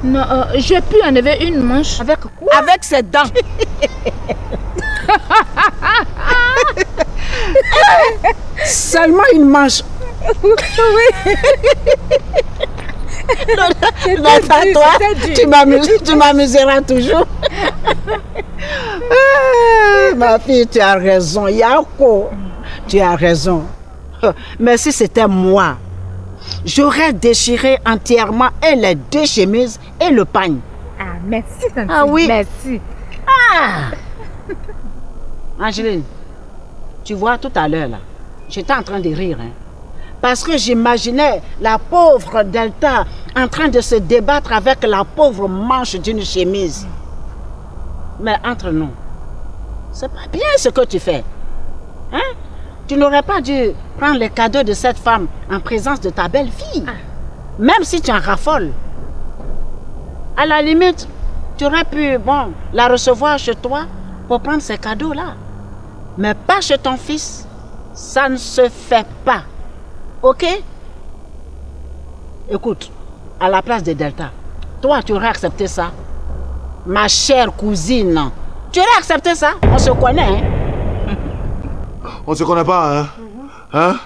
Non, j'ai pu enlever une manche. Avec quoi? Avec ses dents. Seulement une manche. Oui. Toi, tu m'amuseras toujours. Ma fille, tu as raison. Yako, tu as raison. Mais si c'était moi, j'aurais déchiré entièrement et les deux chemises et le pagne. Ah, merci, tante. Ah oui. Merci. Ah! Angeline, tu vois, tout à l'heure, là, j'étais en train de rire, hein, parce que j'imaginais la pauvre Delta en train de se débattre avec la pauvre manche d'une chemise. Mais entre nous, c'est pas bien ce que tu fais. Hein? Tu n'aurais pas dû prendre les cadeaux de cette femme en présence de ta belle-fille. Même si tu en raffoles. À la limite, tu aurais pu, la recevoir chez toi pour prendre ces cadeaux-là. Mais pas chez ton fils. Ça ne se fait pas. Ok? Écoute, à la place de Delta, toi, tu aurais accepté ça? Ma chère cousine, tu aurais accepté ça? On se connaît, hein? On se connaît pas, hein? Hein?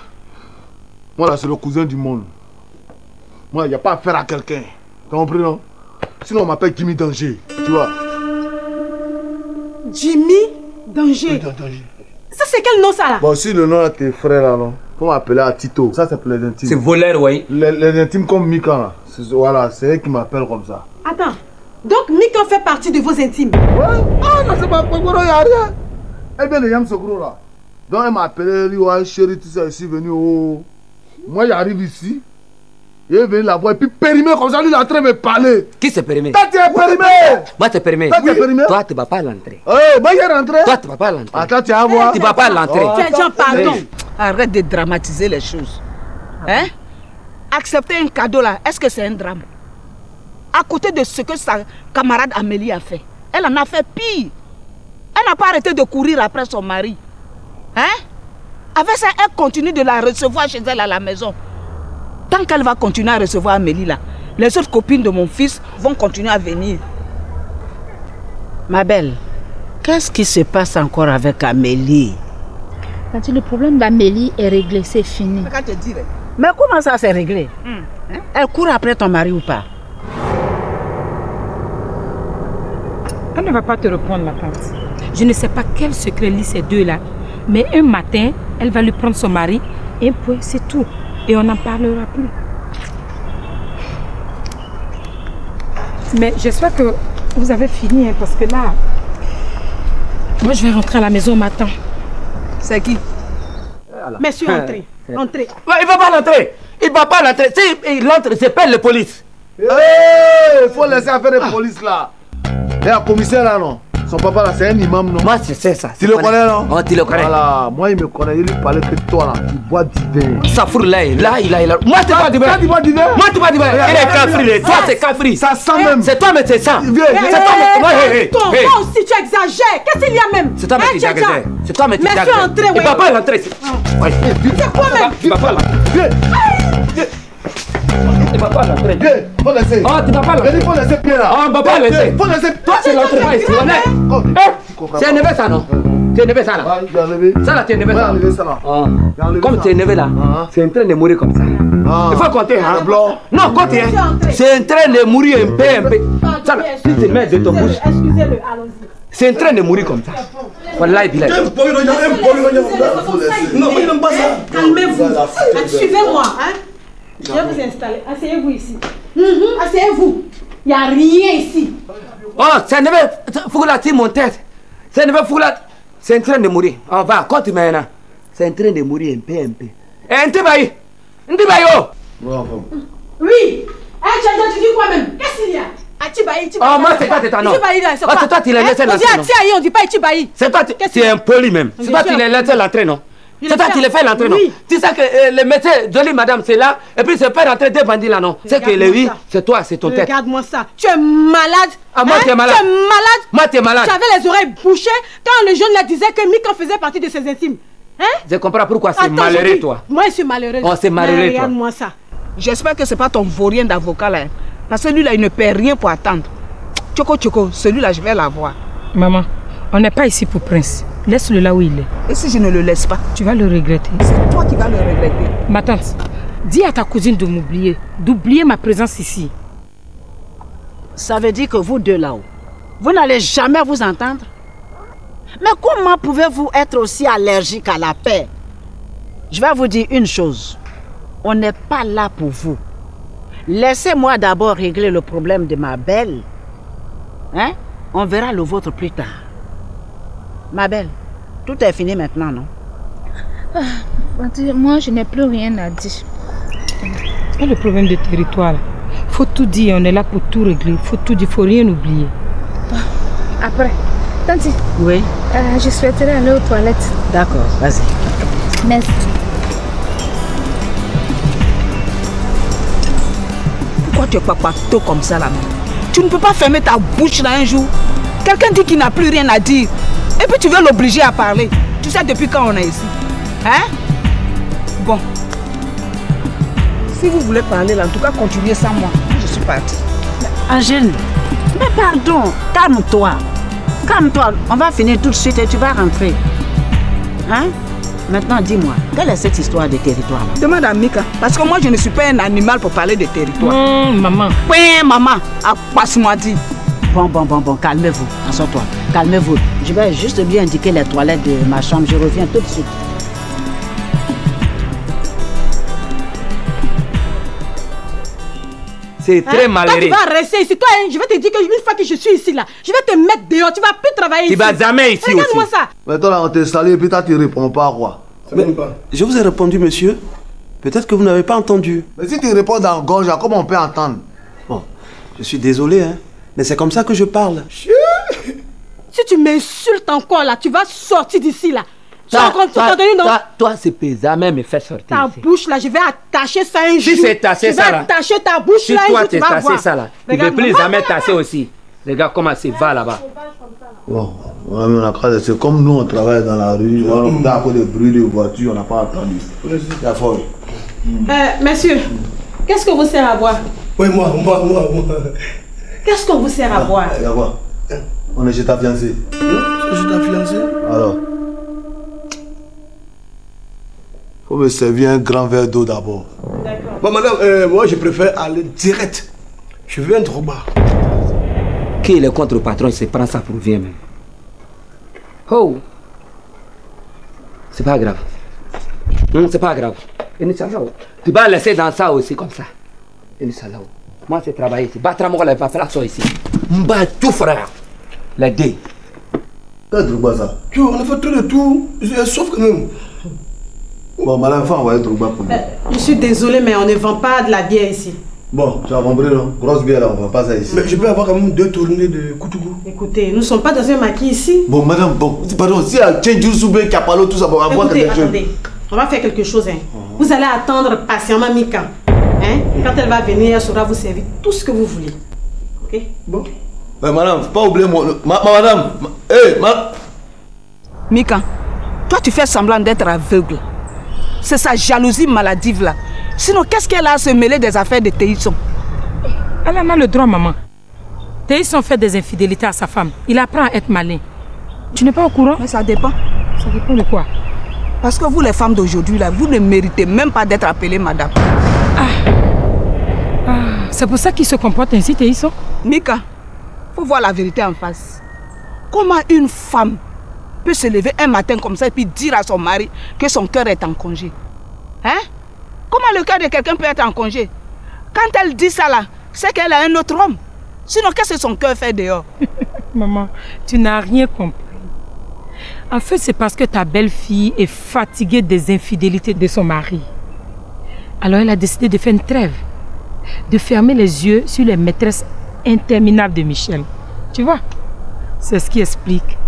Moi, là, c'est le cousin du monde. Moi, il n'y a pas affaire à quelqu'un. T'as compris, non? Sinon, on m'appelle Jimmy Danger, tu vois. Jimmy Danger? Danger. Ça, c'est quel nom, ça, là? Bon, si le nom de tes frères, là, non? Faut m'appeler à Tito. Ça, c'est pour les intimes. C'est voleur, oui. Les intimes comme Mika, là. Voilà, c'est elle qui m'appelle comme ça. Attends. Donc, Mika fait partie de vos intimes? Ouais. Ah, non, c'est pas pour moi, il n'y a rien. Elle vient de Yamsokro, là. Donc, elle m'a appelé, elle dit, ouais, chérie, tu sais, ici, venu, oh. Moi, j'arrive ici. Il est venu la voir, et puis périmé comme ça, lui, il est en train de me parler. Qui s'est périmé? Toi, tu es périmé. Moi, tu es périmé. Toi, tu es périmé. Toi, tu ne vas pas l'entrer. Moi, il est rentré. Toi, tu ne vas pas l'entrer. Attends, tu vas voir. Tu ne vas pas l'entrer. Tiens, pardon. Arrête de dramatiser les choses. Hein? Accepter un cadeau, là, est-ce que c'est un drame? À côté de ce que sa camarade Amélie a fait, elle en a fait pire. Elle n'a pas arrêté de courir après son mari. Hein? Avec ça, elle continue de la recevoir chez elle à la maison. Tant qu'elle va continuer à recevoir Amélie là, les autres copines de mon fils vont continuer à venir. Ma belle, qu'est-ce qui se passe encore avec Amélie? Quand le problème d'Amélie est réglé, c'est fini. Mais comment ça s'est réglé? Elle court après ton mari ou pas? Elle ne va pas te répondre, ma tante. Je ne sais pas quel secret lit ces deux-là. Mais un matin, elle va lui prendre son mari. Et puis, c'est tout. Et on n'en parlera plus. Mais j'espère que vous avez fini, hein, parce que là... Moi, je vais rentrer à la maison maintenant. C'est qui? Monsieur, entrez. Entrez. Ouais, il ne va pas l'entrer. Il ne va pas l'entrer. Si il entre, c'est pas la police. Il faut laisser affaire de police là. Et un commissaire là, non? Son papa là, c'est un imam, non? Moi, je sais ça. Tu le connais, non? Oh, tu le connais. Voilà, moi il me connaît, il lui parlait que toi là, tu bois du vin. Ça fout là, il a. Moi, tu bois du vin. Tu bois du vin? Moi, tu bois du vin. Il est cafri, toi, c'est cafri. Ça sent même. C'est toi, mais c'est ça. Toi aussi, tu exagères. Qu'est-ce qu'il y a même? C'est toi, mais tu exagères. C'est toi, mais tu exagères. Monsieur, entrez, il va pas l'entrer. C'est quoi même? Il va pas l'entrer. Tu vas pas l'entrer. Faut laisser. Oh, tu vas pas l'entrer. Faut laisser bien là. Oh, on va pas laisser. Faut laisser. Toi, tu l'entres pas ici, honnête. C'est énervé ça, non? Tu es énervé ça là? Ça là, tu es énervé ça là? Comme tu es énervé là, c'est en train de mourir comme ça. Il faut compter, hein? Non, compter, hein? C'est en train de mourir un peu. Ça là, si tu mets de ton bouche. Excusez-le, allons-y. C'est en train de mourir comme ça. Voilà, il est. Non, mais il n'aime pas ça. Calmez-vous. Suivez-moi, hein? Je vais vous installer. Asseyez-vous ici. Asseyez-vous. Il n'y a rien ici. Oh, c'est énervé. Faut que la tire mon tête. C'est énervé, faut que la... C'est en train de mourir. On va, continue maintenant. C'est en train de mourir un peu. Eh, Ntibaï. Oh! Oui. Tu dis quoi même? Qu'est-ce qu'il y a? Oh, moi, c'est toi, c'est toi, non. C'est toi, tu l'as laissé l'entrée. On dit pas Itibaï. C'est toi, tu es impoli même. C'est toi, tu l'as laissé l'entrée, non? C'est toi qui l'as fait l'entrée, non? Tu sais que le médecin, jolie madame, c'est là. Et puis, c'est pas rentrer deux bandits là, non? C'est que lui, c'est toi, c'est ton tête. Regarde-moi ça. Tu es malade. Ah, moi, tu es malade. Tu es malade. Moi, tu es malade. Tu avais les oreilles bouchées quand le jeune là disait que Mika faisait partie de ses intimes. Hein? Je comprends pourquoi c'est malheureux, toi. Moi, je suis malheureuse. Oh, c'est malheureux, toi. Regarde-moi ça. J'espère que c'est pas ton vaurien d'avocat là. Parce que lui-là, il ne paie rien pour attendre. Tchoko, celui-là, je vais l'avoir. Maman, on n'est pas ici pour Prince. Laisse-le là où il est. Et si je ne le laisse pas? Tu vas le regretter. C'est toi qui vas le regretter. Ma tante, dis à ta cousine de m'oublier, d'oublier ma présence ici. Ça veut dire que vous deux là-haut, vous n'allez jamais vous entendre? Mais comment pouvez-vous être aussi allergique à la paix? Je vais vous dire une chose. On n'est pas là pour vous. Laissez-moi d'abord régler le problème de ma belle. Hein? On verra le vôtre plus tard. Ma belle, tout est fini maintenant, non? Moi, je n'ai plus rien à dire. C'est pas le problème de territoire. Faut tout dire, on est là pour tout régler. Faut tout dire, faut rien oublier. Après, Tanti. Oui? Je souhaiterais aller aux toilettes. D'accord, vas-y. Merci. Pourquoi tu es papato comme ça là? Tu ne peux pas fermer ta bouche là un jour. Quelqu'un dit qu'il n'a plus rien à dire. Et puis tu veux l'obliger à parler. Tu sais depuis quand on est ici? Hein? Bon. Si vous voulez parler là, en tout cas continuez sans moi. Je suis partie. Angèle, mais pardon, calme-toi. Calme-toi, on va finir tout de suite et tu vas rentrer. Hein? Maintenant, dis-moi, quelle est cette histoire de territoire là? Demande à Mika, parce que moi je ne suis pas un animal pour parler de territoire. Maman. Oui, maman, passe-moi dit. Bon, calmez-vous, assois-toi, calmez-vous. Je vais juste bien indiquer les toilettes de ma chambre, je reviens tout de suite. C'est très malheureux. Toi, tu vas rester ici. Toi, je vais te dire qu'une fois que je suis ici, là, je vais te mettre dehors. Tu vas plus travailler ici. Tu vas jamais ici aussi. Regarde-moi ça. Mais toi là, on t'a installé et puis toi, tu ne réponds pas à quoi? Je vous ai répondu, monsieur. Peut-être que vous n'avez pas entendu. Mais si tu réponds dans le gorge, comment on peut entendre? Bon, je suis désolé, hein. Mais c'est comme ça que je parle. Si tu m'insultes encore là, tu vas sortir d'ici là. Toi, c'est pesant, même me fait sortir. Ta bouche là, je vais attacher ça un jour. Si c'est tassé ça là. Je vais attacher ta bouche là un jour, tu vas voir. Si toi, c'est tassé ça là. Tu ne veux plus jamais tasser aussi. Regarde comment c'est va là-bas. Bon, c'est comme nous, on travaille dans la rue. On a encore des bruits de voitures, on n'a pas entendu. C'est fort. Monsieur, qu'est-ce qu'on vous sert à boire? Oui, moi. Qu'est-ce qu'on vous sert à boire? On est chez ta fiancée. Chez ta fiancée? Alors? Faut me servir un grand verre d'eau d'abord. D'accord. Bon, madame, moi je préfère aller direct. Je veux un Drogba. Qui est le contre-patron, il se prend ça pour rien même. Oh! C'est pas grave. C'est pas grave. Tu vas laisser dans ça aussi comme ça. Moi, c'est travailler ici. Battre moi, il va faire ça ici. Mba, tout frère. Les deux. Quel Drogba ça? Tu on a fait tout le tour. Sauf quand même. Bon, madame, il faut envoyer Drogba pour moi. Je suis désolée, mais on ne vend pas de la bière ici. Bon, tu as compris, non? Grosse bière là, on ne vend pas ça ici. Mais je peux avoir quand même 2 tournées de Koutougou. Écoutez, nous ne sommes pas dans un maquis ici. Bon, madame, bon, pardon, si elle tient du soubé, Capalo, tout ça, bon, avoir quelque chose. Attendez, on va faire quelque chose. Hein. Vous allez attendre patiemment Mika. Hein? Quand elle va venir, elle saura vous servir tout ce que vous voulez. Ok? Bon. Mais madame, faut pas oublier moi. Madame, hé, Mika, toi tu fais semblant d'être aveugle. C'est sa jalousie maladive là. Sinon, qu'est-ce qu'elle a à se mêler des affaires de Théisson? Elle en a le droit, maman. Théisson fait des infidélités à sa femme. Il apprend à être malin. Tu n'es pas au courant? Mais ça dépend. Ça dépend de quoi? Parce que vous, les femmes d'aujourd'hui, là, vous ne méritez même pas d'être appelées madame. C'est pour ça qu'il se comporte ainsi, Théisson? Mika, faut voir la vérité en face. Comment une femme peut se lever un matin comme ça et puis dire à son mari que son cœur est en congé? Hein? Comment le cœur de quelqu'un peut être en congé? Quand elle dit ça là, c'est qu'elle a un autre homme. Sinon, qu'est-ce que son cœur fait dehors? Maman, tu n'as rien compris. En fait, c'est parce que ta belle-fille est fatiguée des infidélités de son mari. Alors elle a décidé de faire une trêve. De fermer les yeux sur les maîtresses interminables de Michel. Tu vois? C'est ce qui explique.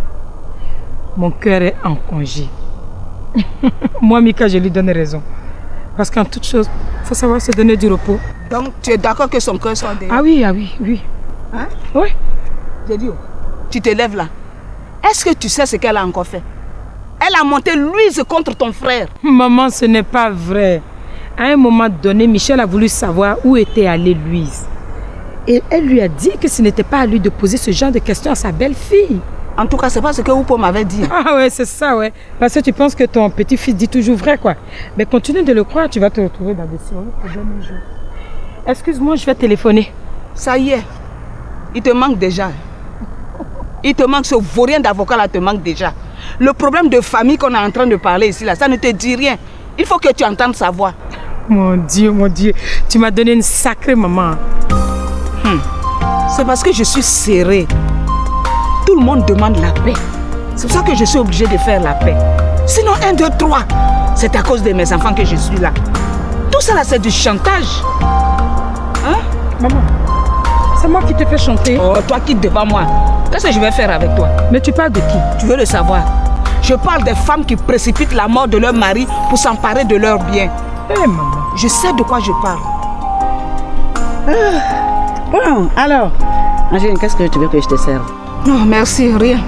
Mon cœur est en congé. Moi, Mika, je lui donne raison. Parce qu'en toute chose, il faut savoir se donner du repos. Donc, tu es d'accord que son cœur soit dehors? Ah oui, oui. Hein? Oui. J'ai dit, tu te lèves là. Est-ce que tu sais ce qu'elle a encore fait? Elle a monté Louise contre ton frère. Maman, ce n'est pas vrai. À un moment donné, Michel a voulu savoir où était allée Louise. Et elle lui a dit que ce n'était pas à lui de poser ce genre de questions à sa belle-fille. En tout cas, c'est pas ce que Oupo m'avait dit. Ah ouais, c'est ça, ouais. Parce que tu penses que ton petit-fils dit toujours vrai, quoi. Mais continue de le croire, tu vas te retrouver dans des sérieux problèmes un jour. Excuse-moi, je vais téléphoner. Ça y est, il te manque déjà. Il te manque, ce vaurien d'avocat là te manque déjà. Le problème de famille qu'on est en train de parler ici, là, ça ne te dit rien. Il faut que tu entendes sa voix. Mon Dieu, tu m'as donné une sacrée maman. C'est parce que je suis serrée. Tout le monde demande la paix. C'est pour ça que je suis obligée de faire la paix. Sinon, 1, 2, 3, c'est à cause de mes enfants que je suis là. Tout ça là, c'est du chantage. Hein? Maman, c'est moi qui te fais chanter. Oh, toi quitte devant moi. Qu'est-ce que je vais faire avec toi? Mais tu parles de qui? Tu veux le savoir? Je parle des femmes qui précipitent la mort de leur mari pour s'emparer de leurs biens. Maman. Je sais de quoi je parle. Bon, alors, Angéline, qu'est-ce que tu veux que je te serve? Non, merci, rien.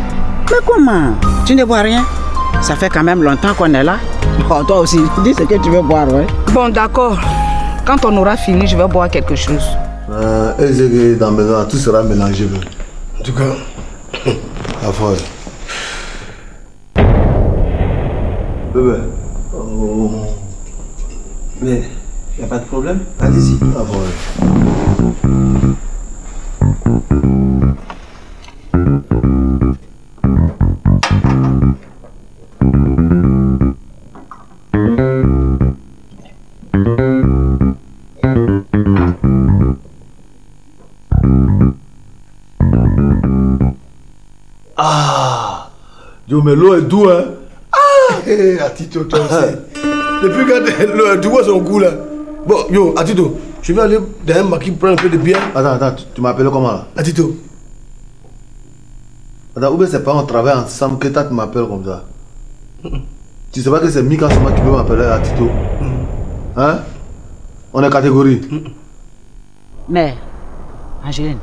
Mais comment? Tu ne bois rien? Ça fait quand même longtemps qu'on est là. Oh, toi aussi, dis ce que tu veux boire, ouais. Bon, d'accord. Quand on aura fini, je vais boire quelque chose. Dans la maison, tout sera mélangé. En tout cas, la folle. Bébé. Oh. Mais, il n'y a pas de problème. Allez-y. La folle. Ah, yo, mais l'eau est douce, hein. Ah, Atito, toi aussi. Depuis quand l'eau est douce, son goût là. Bon, yo, Atito, je vais aller dans un maquis prendre un peu de bière. Attends, tu m'appelles comment là? Atito. Attends, ou bien c'est pas on travaille ensemble que tu m'appelles comme ça. Tu sais pas que c'est Mika seulement qui peut m'appeler Atito. Hein? On est catégorie. Mais, Angéline,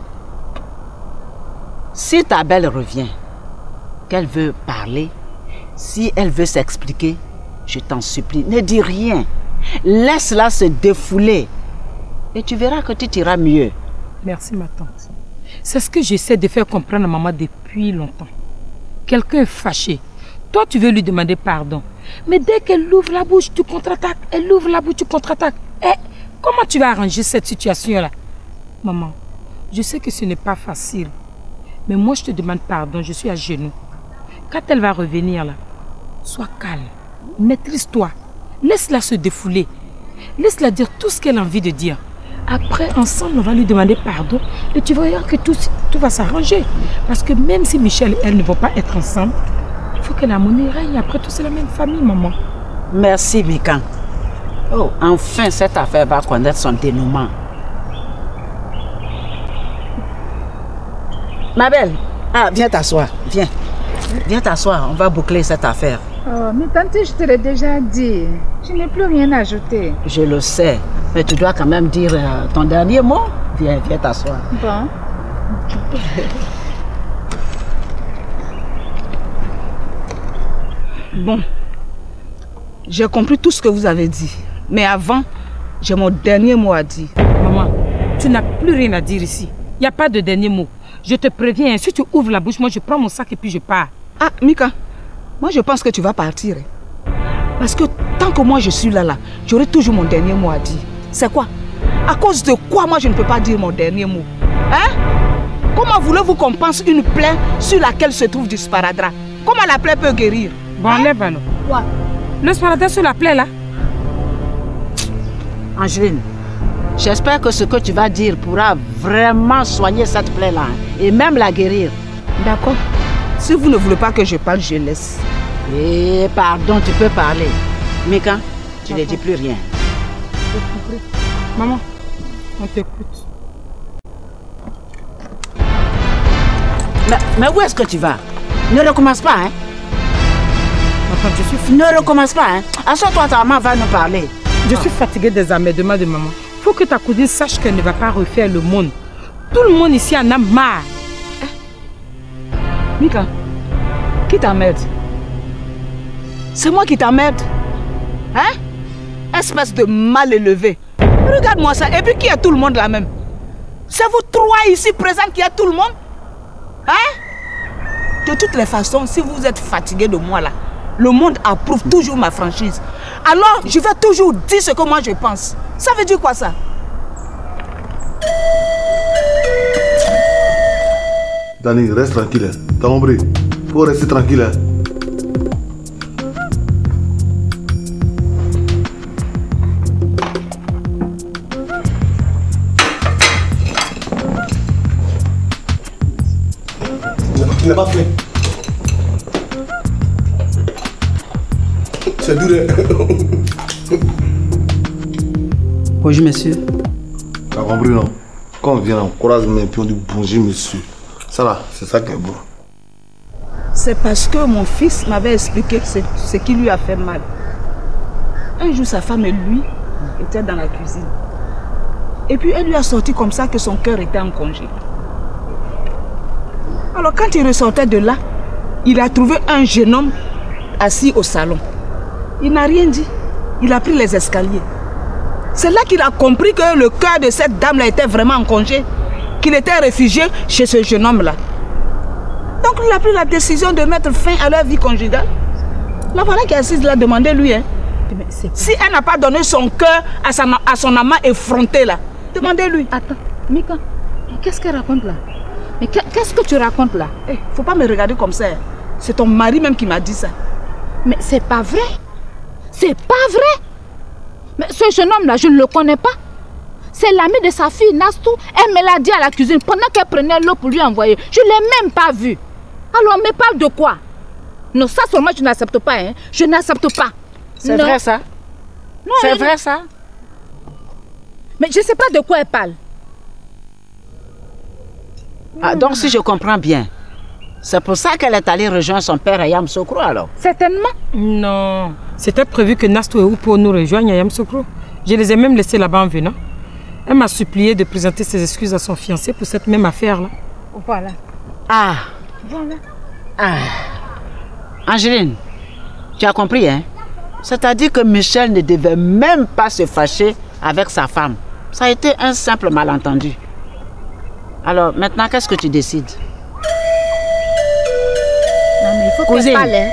si ta belle revient, qu'elle veut parler, si elle veut s'expliquer, je t'en supplie, ne dis rien. Laisse-la se défouler. Et tu verras que tu t'iras mieux. Merci, ma tante. C'est ce que j'essaie de faire comprendre à maman depuis longtemps. Quelqu'un est fâché. Toi, tu veux lui demander pardon. Mais dès qu'elle ouvre la bouche, tu contre-attaques. Elle ouvre la bouche, tu contre-attaques. Eh, comment tu vas arranger cette situation-là? Maman, je sais que ce n'est pas facile. Mais moi, je te demande pardon, je suis à genoux. Quand elle va revenir là, sois calme, maîtrise-toi. Laisse-la se défouler. Laisse-la dire tout ce qu'elle a envie de dire. Après, ensemble, on va lui demander pardon et tu verras que tout va s'arranger. Parce que même si Michel et elle ne vont pas être ensemble, il faut que l'harmonie règne. Après tout, c'est la même famille, maman. Merci, Mikan. Oh, enfin, cette affaire va connaître son dénouement. Ma belle, viens t'asseoir, viens. Viens t'asseoir, on va boucler cette affaire. Oh, mais tante, je te l'ai déjà dit. Je n'ai plus rien à ajouter. Je le sais, mais tu dois quand même dire ton dernier mot. Viens t'asseoir. Bon. Bon, j'ai compris tout ce que vous avez dit. Mais avant, j'ai mon dernier mot à dire. Maman, tu n'as plus rien à dire ici. Il n'y a pas de dernier mot. Je te préviens, si tu ouvres la bouche, moi je prends mon sac et puis je pars. Ah, Mika, moi je pense que tu vas partir. Parce que tant que moi je suis là, j'aurai toujours mon dernier mot à dire. C'est quoi? À cause de quoi moi je ne peux pas dire mon dernier mot? Hein? Comment voulez-vous qu'on pense une plaie sur laquelle se trouve du sparadrap? Comment la plaie peut guérir? Bon, enlève alors. Quoi? Le sparadrap sur la plaie là? Angeline, j'espère que ce que tu vas dire pourra vraiment soigner cette plaie-là et même la guérir. D'accord. Si vous ne voulez pas que je parle, je laisse. Eh, pardon, tu peux parler. Mika, tu ne dis plus rien. Maman, on t'écoute. Mais où est-ce que tu vas? Ne recommence pas, hein? Attends, je suis fatiguée. Ne recommence pas, hein? Assure-toi, ta maman va nous parler. Je suis fatiguée des emmerdements de maman. Faut que ta cousine sache qu'elle ne va pas refaire le monde. Tout le monde ici en a marre. Mika, qui t'emmerde? C'est moi qui t'emmerde. Hein? Espèce de mal élevé. Regarde-moi ça. Et puis qui est tout le monde là même? C'est vous trois ici présents qui êtes tout le monde? Hein? De toutes les façons, si vous êtes fatigués de moi là, le monde approuve toujours ma franchise. Alors, je vais toujours dire ce que moi je pense. Ça veut dire quoi ça? Dani, reste tranquille. T'as compris? Faut rester tranquille. Tu n'as pas fait. C'est dur. Bonjour, monsieur. T'as compris, non? Quand on vient, on croise mes pieds, on dit bonjour, monsieur. Ça là, c'est ça qui est beau. C'est parce que mon fils m'avait expliqué ce qui lui a fait mal. Un jour, sa femme et lui étaient dans la cuisine. Et puis, elle lui a sorti comme ça que son cœur était en congé. Alors, quand il ressortait de là, il a trouvé un jeune homme assis au salon. Il n'a rien dit. Il a pris les escaliers. C'est là qu'il a compris que le cœur de cette dame-là était vraiment en congé. Qu'il était réfugié chez ce jeune homme-là. Donc il a pris la décision de mettre fin à leur vie conjugale. La voilà qui est assise là, demandez-lui. Hein. Si elle n'a pas donné son cœur à son amant effronté là, demandez-lui. Attends, Mika, qu'est-ce qu'elle raconte là? Mais qu'est-ce que tu racontes là? Faut pas me regarder comme ça. C'est ton mari même qui m'a dit ça. Mais c'est pas vrai. C'est pas vrai. Mais ce jeune homme là, je ne le connais pas. C'est l'ami de sa fille, Nastou. Elle me l'a dit à la cuisine pendant qu'elle prenait l'eau pour lui envoyer. Je ne l'ai même pas vu. Alors, on me parle de quoi? Non, ça seulement je n'accepte pas. Hein. Je n'accepte pas. C'est vrai ça? Non, c'est vrai ça? Mais je ne sais pas de quoi elle parle. Ah, donc si je comprends bien, c'est pour ça qu'elle est allée rejoindre son père à Yamoussoukro alors? Certainement. Non, c'était prévu que Nastou et Oupo nous rejoignent à Yamoussoukro. Je les ai même laissés là-bas en venant. Elle m'a supplié de présenter ses excuses à son fiancé pour cette même affaire-là. Voilà. Ah. Voilà. Ah. Angeline, tu as compris, hein? C'est-à-dire que Michel ne devait même pas se fâcher avec sa femme. Ça a été un simple malentendu. Alors, maintenant, qu'est-ce que tu décides? Non, mais il faut qu'elle parle, hein.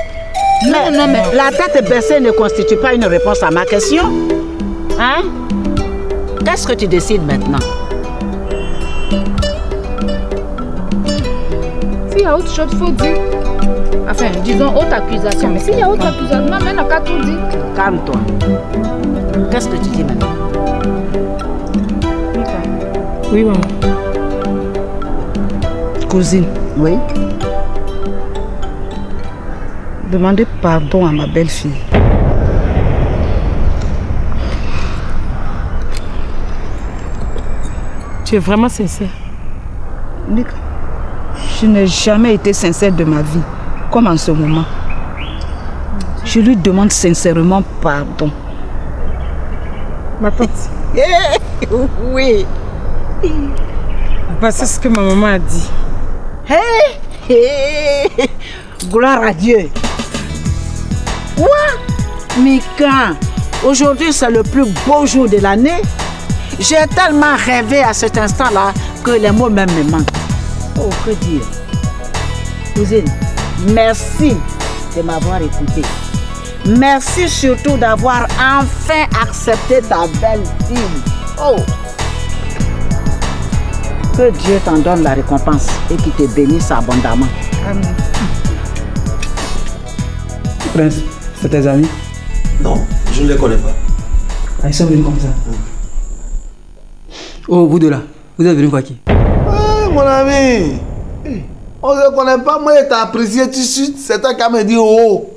Mais, non, mais la tête baissée ne constitue pas une réponse à ma question. Hein? Qu'est-ce que tu décides maintenant? S'il y a autre chose, il faut dire. Enfin, disons autre accusation. Mais s'il y a autre accusation, non, mais on n'a qu'à tout dire. Calme-toi. Qu'est-ce que tu dis maintenant? Oui, maman. Cousine. Oui? Demandez pardon à ma belle-fille. Tu es vraiment sincère? Nick, je n'ai jamais été sincère de ma vie, comme en ce moment. Je lui demande sincèrement pardon. Ma tante. Oui. Voici ce que ma maman a dit. Gloire à Dieu. Quoi? Mika, aujourd'hui c'est le plus beau jour de l'année. J'ai tellement rêvé à cet instant-là que les mots même me manquent. Oh, que dire? Cousine, merci de m'avoir écouté. Merci surtout d'avoir enfin accepté ta belle-fille. Oh! Que Dieu t'en donne la récompense et qu'il te bénisse abondamment. Amen. Prince, c'est tes amis? Non, je ne les connais pas. Ah, ils sont venus comme ça. Oh, vous deux là, vous êtes venus voir qui? Mon ami, on ne le connaît pas. Moi, il t'a apprécié tout de suite. C'est toi qui m'a dit oh.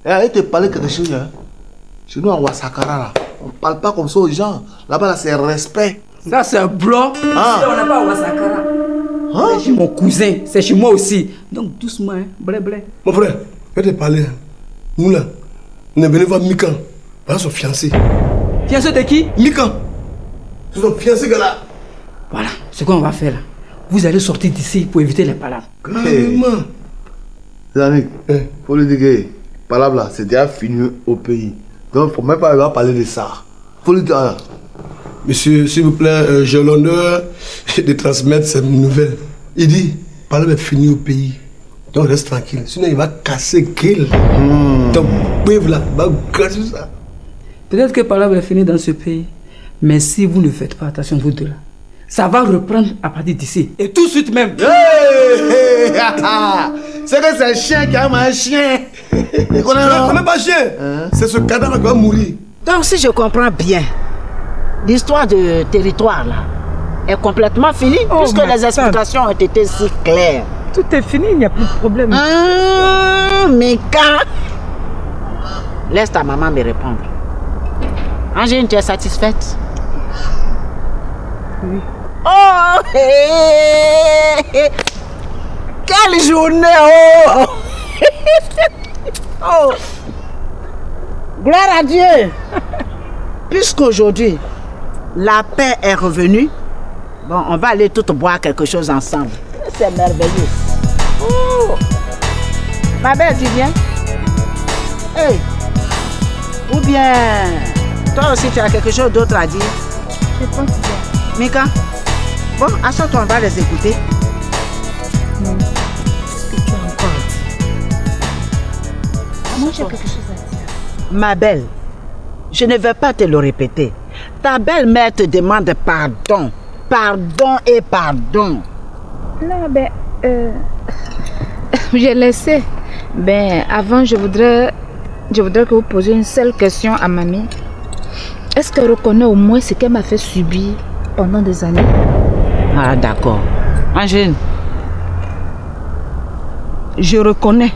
Il te parlait quelque chose. Hein. Chez nous, en Ouassakara, là, on ne parle pas comme ça aux gens. Là-bas, là, c'est respect. Ça, c'est un bloc. Ah. Si on n'est pas à Ouassakara. Hein? C'est chez mon cousin, c'est chez moi aussi. Donc, doucement, hein. Blé, blé. Mon frère, je vais te parler. Hein. Nous, là, on est venus voir Mikan. Voilà son fiancé. Fiancé de qui? Mikan. C'est son fiancé, gars-là. Voilà, ce qu'on va faire là. Vous allez sortir d'ici pour éviter les palabres. Carrément. Zanik, faut lui dire que palabre là, c'est déjà fini au pays. Donc, il ne faut même pas parler de ça. Faut lui dire. Monsieur, s'il vous plaît, j'ai l'honneur de transmettre cette nouvelle. Il dit, palabre est fini au pays. Donc reste tranquille. Sinon, il va casser Kill. Donc, bref là, va casser ça. Peut-être que palabre est fini dans ce pays. Mais si vous ne faites pas attention, vous deux là, ça va reprendre à partir d'ici. Et tout de suite même. C'est que c'est un chien qui a un chien. On n'est pas chien. C'est ce cadavre qui va mourir. Donc si je comprends bien, l'histoire de territoire là est complètement finie puisque les explications ont été si claires. Tout est fini, il n'y a plus de problème. Mais quand... Laisse ta maman me répondre. Angèle, tu es satisfaite? Oui. Oh, quelle journée, oh. Oh. Gloire à Dieu. Puisqu'aujourd'hui, la paix est revenue, bon, on va aller toutes boire quelque chose ensemble. C'est merveilleux. Oh. Ma belle, tu viens? Hey. Ou bien, toi aussi tu as quelque chose d'autre à dire? Je pense bien. Mika, bon, assure-toi, on va les écouter. Non. Qu'est-ce que tu as encore dit? Moi, j'ai quelque chose à dire. Ma belle, je ne vais pas te le répéter. Ta belle-mère te demande pardon. Pardon et pardon. Non, ben, j'ai laissé. Ben, avant, je voudrais que vous posiez une seule question à mamie. Est-ce qu'elle reconnaît au moins ce qu'elle m'a fait subir pendant des années? Ah, d'accord. Angèle, je reconnais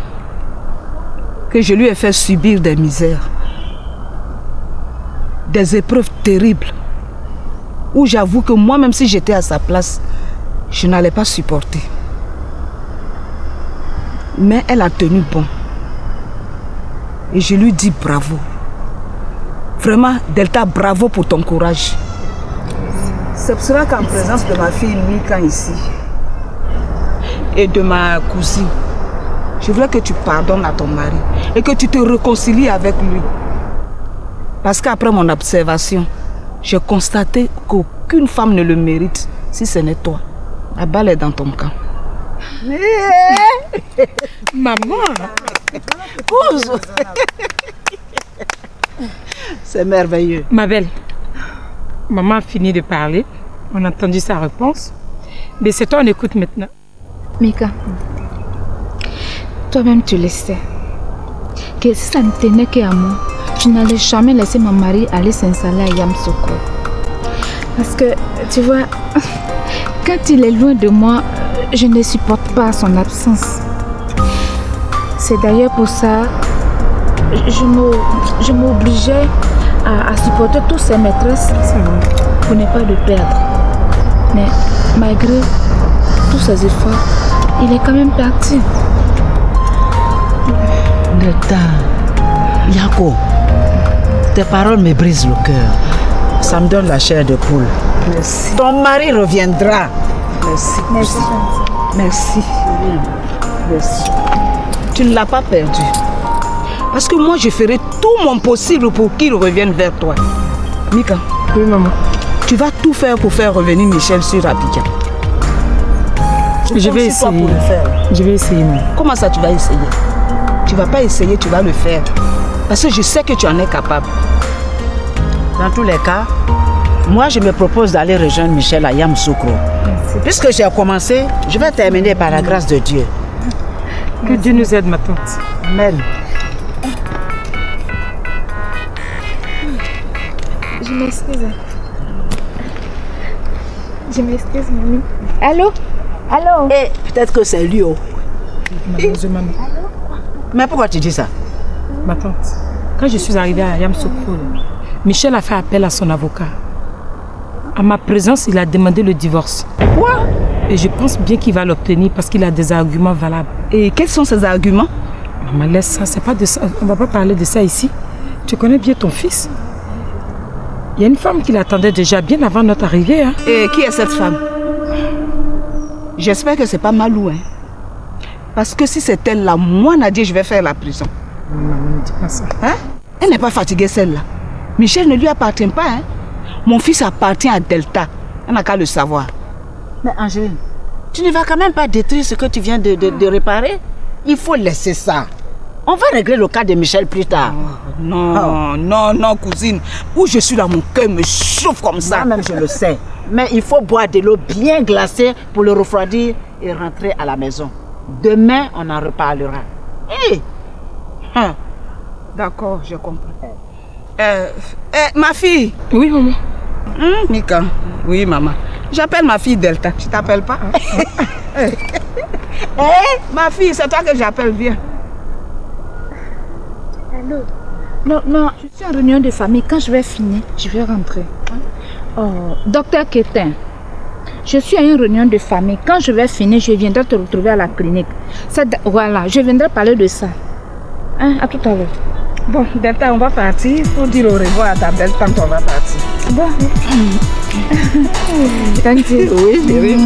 que je lui ai fait subir des misères, des épreuves terribles, où j'avoue que moi-même, si j'étais à sa place, je n'allais pas supporter. Mais elle a tenu bon. Et je lui dis bravo. Vraiment, Delta, bravo pour ton courage. C'est pour cela qu'en présence de ma fille Mika ici et de ma cousine, je voulais que tu pardonnes à ton mari et que tu te réconcilies avec lui. Parce qu'après mon observation, j'ai constaté qu'aucune femme ne le mérite si ce n'est toi. La balle est dans ton camp. Maman, cause. C'est merveilleux. Ma belle, maman a fini de parler. On a entendu sa réponse. Mais c'est toi, on écoute maintenant. Mika, toi-même tu le sais. Que si ça ne tenait qu'à moi, je n'allais jamais laisser mon mari aller s'installer à Yamsokro. Parce que, tu vois, quand il est loin de moi, je ne supporte pas son absence. C'est d'ailleurs pour ça je m'obligeais à supporter toutes ces maîtresses pour ne pas le perdre. Mais malgré tous ses efforts, il est quand même parti. Delta, Yako, tes paroles me brisent le cœur. Ça me donne la chair de poule. Merci. Ton mari reviendra. Merci. Merci. Merci. Merci. Tu ne l'as pas perdu. Parce que moi, je ferai tout mon possible pour qu'il revienne vers toi. Mika. Oui, maman. Tu vas tout faire pour faire revenir Michel sur Abidjan. Je vais essayer. Pour le faire. Je vais essayer, maman. Comment ça, tu vas essayer? Tu ne vas pas essayer, tu vas le faire. Parce que je sais que tu en es capable. Dans tous les cas, moi, je me propose d'aller rejoindre Michel à Yamsokro. Puisque j'ai commencé, je vais terminer par la grâce de Dieu. Que Dieu nous aide, ma tante. Amen. Je m'excuse. Je m'excuse, mamie. Allô? Allô? Et peut-être que c'est lui. Oh. Maman. Mais pourquoi tu dis ça? Ma tante, quand je suis arrivée à Yamsokro, Michel a fait appel à son avocat. À ma présence, il a demandé le divorce. Quoi? Et je pense bien qu'il va l'obtenir parce qu'il a des arguments valables. Et quels sont ces arguments? Maman, laisse ça, c'est pas de ça. On va pas parler de ça ici. Tu connais bien ton fils. Il y a une femme qui l'attendait déjà bien avant notre arrivée. Hein? Et qui est cette femme? J'espère que c'est pas Malou. Hein? Parce que si c'est elle-là, moi, Nadia, je vais faire la prison. Maman, ne dis pas ça. Hein? Elle n'est pas fatiguée, celle-là. Michel ne lui appartient pas. Hein? Mon fils appartient à Delta. Elle n'a qu'à le savoir. Mais Angéline, tu ne vas quand même pas détruire ce que tu viens de réparer? Il faut laisser ça. On va régler le cas de Michel plus tard. Non, cousine. Où je suis là, mon cœur me chauffe comme ça. Moi-même, je le sais. Mais il faut boire de l'eau bien glacée pour le refroidir et rentrer à la maison. Demain, on en reparlera. Hey. D'accord, je comprends. Ma fille. Oui, maman. Mika. Oui, maman. J'appelle ma fille Delta. Tu t'appelles pas? Ma fille, c'est toi que j'appelle, viens. Allô? Non, je suis en réunion de famille. Quand je vais finir, je vais rentrer. Oh, docteur Kétin, je suis à une réunion de famille. Quand je vais finir, je viendrai te retrouver à la clinique. Voilà, je viendrai parler de ça. Hein, à tout à l'heure. Bon, Delta, on va partir pour dire au revoir à ta belle tante, on va partir. Bon. Tante, oui.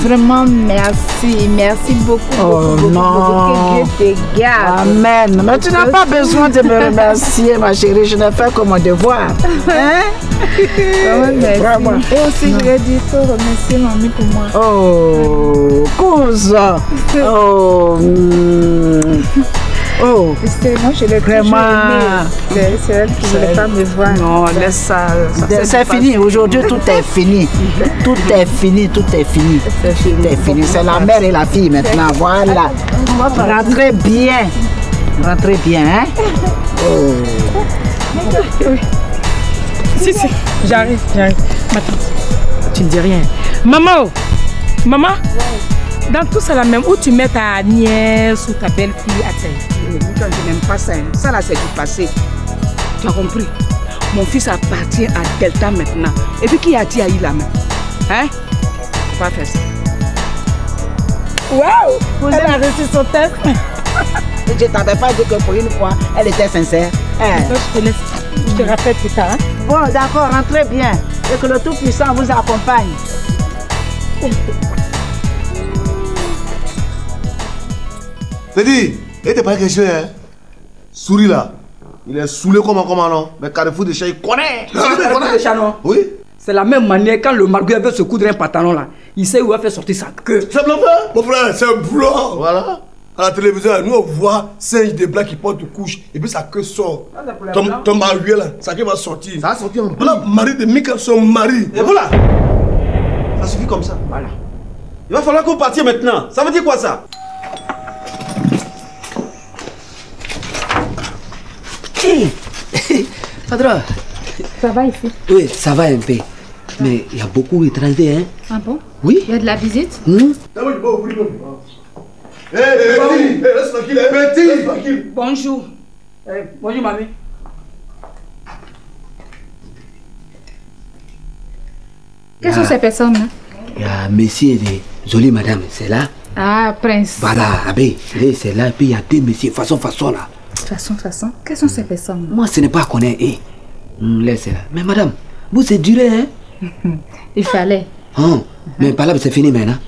Vraiment, merci beaucoup. Oh non. Que Dieu te garde. Amen. Mais tu n'as pas besoin de me remercier, ma chérie. Je n'ai fait que mon devoir. Hein? Merci. Vraiment. Et aussi, je vais dire, faut remercier mamie pour moi. Oh, cosa. Oh, moi je l'ai vraiment. C'est elle qui ne voulait pas me voir. Non, laisse ça. C'est fini. Aujourd'hui, tout est fini. Tout est fini. C'est la mère et la fille maintenant. Voilà. Rentrez bien. Hein? Oh. Si, j'arrive. Ma tante, tu ne dis rien. Maman, dans tout ça là même, où tu mets ta nièce ou ta belle-fille à terre? Je n'aime pas ça. Ça là, c'est du passé. Tu as compris? Mon fils appartient à Delta maintenant. Et puis qui a dit à il là même? Hein? On va faire ça. Waouh! Elle a réussi son test. Je t'avais pas dit que pour une fois, elle était sincère. Je te laisse. Je te rappelle plus tard. Hein? Bon, d'accord, rentrez bien. Et que le Tout-Puissant vous accompagne. T'as dit, et t'es pas question, hein? Souris là. Il est saoulé comment non? Mais Carrefour de chat, il connaît. Carrefour de chat, non? Oui. C'est la même manière quand le marguerite veut se coudre un pantalon là. Il sait où il va faire sortir sa queue. C'est blanc, mon frère, c'est blanc. Voilà. À la télévision, nous on voit singe de blanc qui porte couche et puis sa queue sort. Ton mari là, sa queue va sortir. Ça va sortir en voilà, mari de Mika, son mari. Et voilà. Ça suffit comme ça. Voilà. Il va falloir qu'on parte maintenant. Ça veut dire quoi ça? Padra. Ça va ici? Oui, ça va un peu. Mais il y a beaucoup d'étrangers, hein? Ah bon? Oui. Il y a de la visite? Reste tranquille, petit. Bonjour. Bonjour, mamie. Quelles sont ces personnes là? Il y a monsieur et des jolies madame, c'est là. Ah, Prince. Voilà, Abbé, c'est là. Et puis il y a deux messieurs, façon là. Façon. Quelles sont ces personnes? Moi, ce n'est pas qu'on est. Laissez là. Mais madame, vous c'est duré, hein? Il fallait. Mais par là, c'est fini maintenant.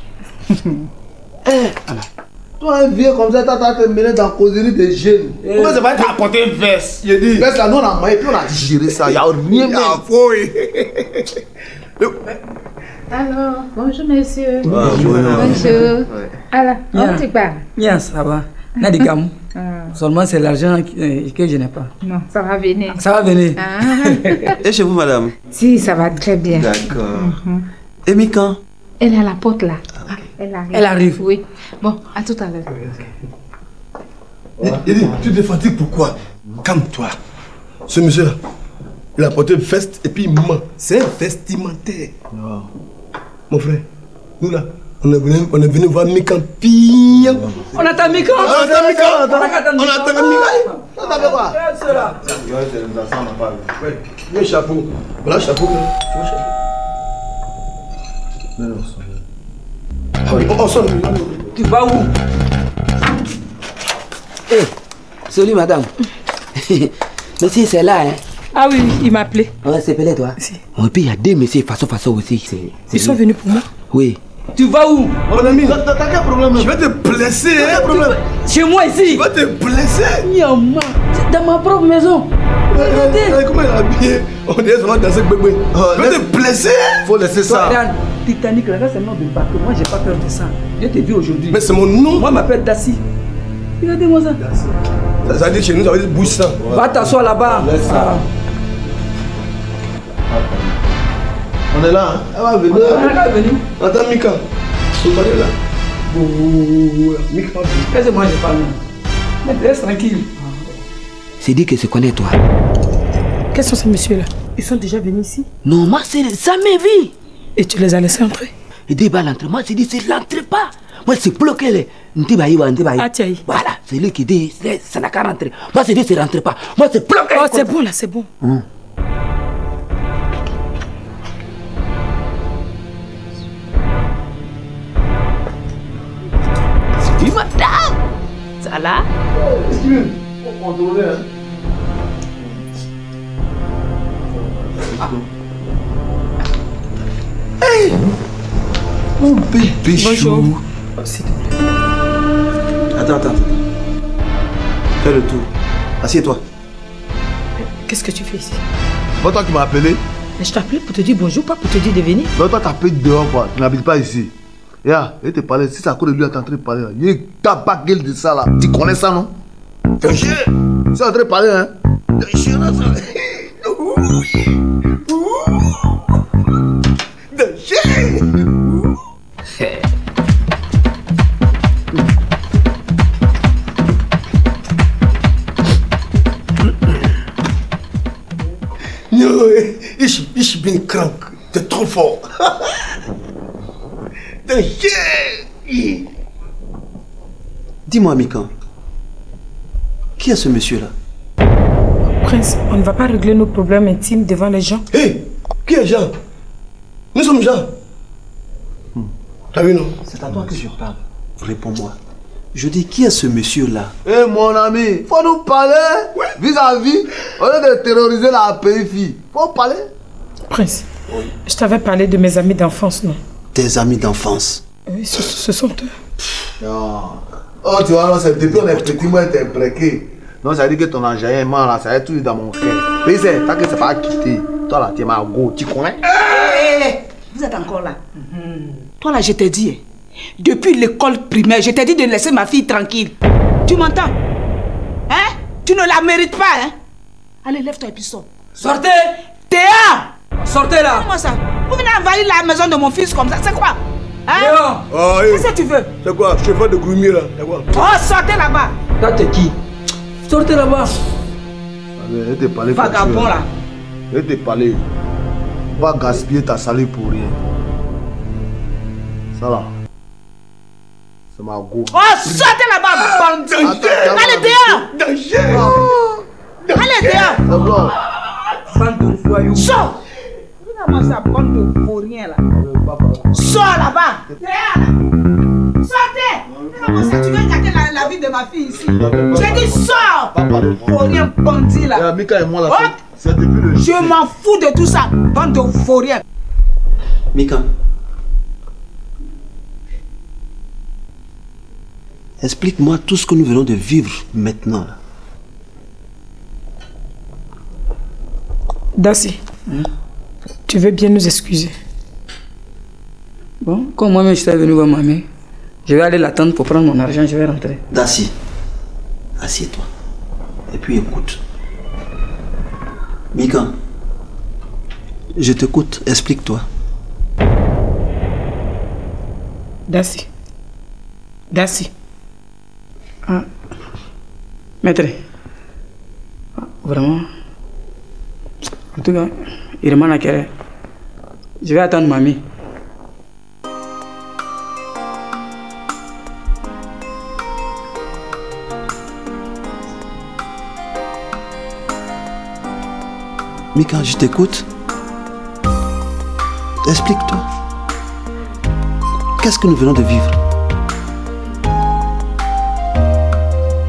Toi, un vieux comme ça, t'as terminé dans la causerie des jeunes. Comment ça va être apporter une veste? Veste là, nous on a maillé, puis on a digéré ça. Il n'y a rien même. Alors, bonjour monsieur. Bonjour. Alors, on te parle? Bien, ça va. N'a dit gamme. Seulement c'est l'argent que je n'ai pas. Non, ça va venir. Ça va venir. Et chez vous, madame? Si, ça va très bien. D'accord. Et Mika? Elle est à la porte là. Elle arrive. Elle arrive. Oui. Bon, à tout à l'heure. Eddie, tu te fatigues pourquoi? Calme-toi. Ce monsieur là, il a porté une veste et puis il ment. C'est un vestimentaire. Mon frère, nous là, on est venu voir Mika pire. On attend Mika. On attend Mika. On attend quoi? Le chapeau. Voilà le chapeau. On sonne. Tu vas où? Salut madame. Monsieur, c'est là, hein? Ah oui, il m'a appelé. Ouais, c'est pelé toi. Si. Et puis il y a deux messieurs façon aussi. Ils sont venus pour moi? Oui. Tu vas où? Mon ami, t'as quel problème? Je vais te blesser, hein? Quel problème? Chez moi ici? Je vais te blesser. Yama, c'est dans ma propre maison. Regardez. Comment il est habillé? On dirait qu'on va danser bébé. Je vais te blesser. Faut laisser ça. Regarde, Titanic, là, c'est le nom de bateau. Moi, j'ai pas peur de ça. Je t'ai vu aujourd'hui. Mais c'est mon nom. Moi, je m'appelle Dassi. Regardez-moi ça. Ça veut dire chez nous, ça veut dire bouge ça. Va t'asseoir là-bas. Laisse ça. On est là, hein? Elle va venir. Elle va venir. Attends, Mika. Tu vas aller là. Mika. Qu'est-ce que moi j'ai pas vu? Mais reste tranquille. C'est dit que se connaît toi. Quels sont ces messieurs-là? Ils sont déjà venus ici? Non, moi c'est jamais vu. Et tu les as laissés entrer? Il dit bah l'entrée. Moi c'est dit c'est l'entrée pas. Moi c'est bloqué les. Ah tiens. Voilà, c'est lui qui dit ça n'a qu'à rentrer. Moi c'est dit c'est rentré pas. Moi c'est bloqué. Oh c'est bon là, c'est bon. Oui, madame. Ça là? Excuse-moi, faut contrôler, hein? Hey! Mon bébé chou. S'il te plaît. Attends. Fais le tour. Assieds-toi. Qu'est-ce que tu fais ici? C'est pas toi qui m'as appelé? Mais je t'ai appelé pour te dire bonjour, pas pour te dire de venir. Non, toi t'as appelé dehors quoi, tu n'habites pas ici. Ya, il te parlait, si c'est à cause de lui, t'es en train de parler là. Il t'a pas gueule de ça là. Tu connais ça non? C'est en train de parler hein? Ich bin krank. T'es trop fort. Dis-moi, Mika, qui est ce monsieur-là? Prince, on ne va pas régler nos problèmes intimes devant les gens. Hé, qui est Jean? Nous sommes Jean. T'as vu non? C'est à toi que je parle. Réponds-moi. Je dis, qui est ce monsieur-là? Eh mon ami, faut nous parler vis-à-vis, au lieu de terroriser la petite fille. Faut parler. Prince, je t'avais parlé de mes amis d'enfance, non? Tes amis d'enfance? Oui, ce sont eux. Non. Oh, tu vois, c'est depuis on est petit, moi, t'es impliqué. Non, ça veut dire que ton enjaillement là, ça va être tout dans mon cœur. Mais c'est, t'as que c'est pas quitté. Toi là, t'es ma go, tu connais? Vous êtes encore là. Toi là, je t'ai dit, Depuis l'école primaire, je t'ai dit de laisser ma fille tranquille. Tu m'entends? Hein? Tu ne la mérites pas, hein? Allez, lève-toi et puis sors. Sortez! Théa! Sortez là! Comment ça? Vous venez envahir la maison de mon fils comme ça, c'est quoi? Hein? Oh, Qu'est-ce que tu veux? C'est quoi? Chauffeur de groumier là? C'est quoi? Oh, sortez là-bas! Toi, t'es qui? Sortez là-bas! Allez, t'es parlé. Vagabond là! Et t'es parlé. Va gaspiller ta salive pour rien. Ça là. C'est ma go. Oh, sortez là-bas, bandit! Allez, dehors! Allez, dehors! Bande de voyous! Sors! Regarde-moi ça, bande de vauriens là! Sors là-bas! Sortez! Regarde-moi ça, tu veux gâter la vie de ma fille ici! J'ai dit sors! Vaurien bandit là! Mika et moi là, Oh! c'est depuis le... Je m'en fous de tout ça, bande de vauriens! Mika. Explique-moi tout ce que nous venons de vivre maintenant. Là. Dassi, tu veux bien nous excuser? Bon, comme moi-même je suis venu voir ma mère, je vais aller l'attendre pour prendre mon argent, je vais rentrer. Dassi, assieds-toi. Et puis écoute. Mika, je t'écoute, explique-toi. Dassi. Dassi. Ah. Maître. Ah, vraiment. En tout cas, il remonte à quelle heure? Je vais attendre mamie. Mika, je t'écoute. Explique-toi. Qu'est-ce que nous venons de vivre?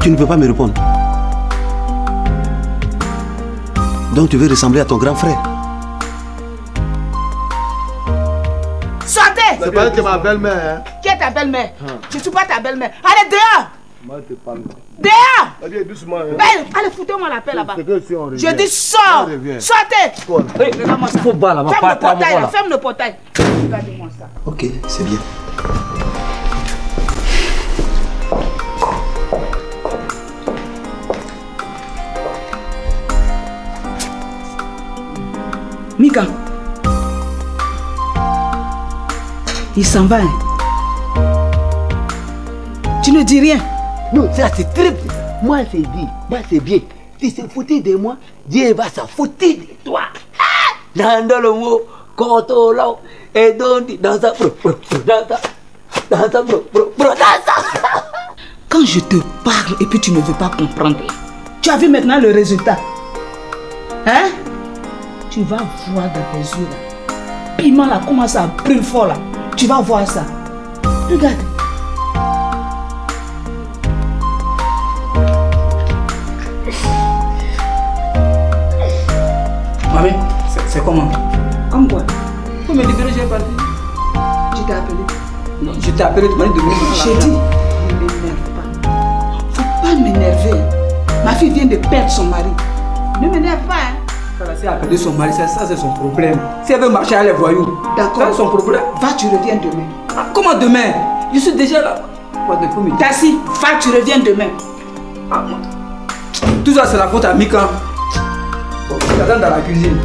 Tu ne peux pas me répondre. Donc tu veux ressembler à ton grand frère? Sortez! C'est pas que ma belle-mère, hein? Qui est ta belle-mère? Je ne suis pas ta belle-mère. Allez, dehors! Moi, je te parle. Dehors! Allez, doucement. Hein? Allez, foutez-moi la paix là-bas. Je Je dis sors! Sortez! Regarde-moi ça. Faut pas là-bas. Ferme le portail, là. Ferme le portail. Regardez-moi ça. Ok, c'est bien. Mika, il s'en va. Hein? Tu ne dis rien. Non, ça c'est très bien. Moi c'est dit, moi c'est bien. Tu se foutu de moi, Dieu va s'en foutre de toi. Dans le mot, Kotolo, et donc dans sa Quand je te parle et puis tu ne veux pas comprendre, tu as vu maintenant le résultat. Hein? Tu vas voir dans tes yeux là. Piment là commence à brûler fort là. Tu vas voir ça. Regarde. Mamie, c'est comment? Comme quoi? Faut me libérer, j'ai parti. Je t'ai appelé. Non, je t'ai appelé, tu m'as dit de venir. J'ai dit, ne m'énerve pas. Faut pas m'énerver. Ma fille vient de perdre son mari. Ne m'énerve pas, hein. Ça, c'est appeler son mari, ça c'est son problème. Si elle veut marcher, elle est voyou. D'accord. Ça c'est son problème. Va, tu reviens demain. Ah, comment demain? Je suis déjà là. Tassi, va, tu reviens demain. Ah, tout ça c'est la faute à Mika. Bon, je t'attends dans la cuisine.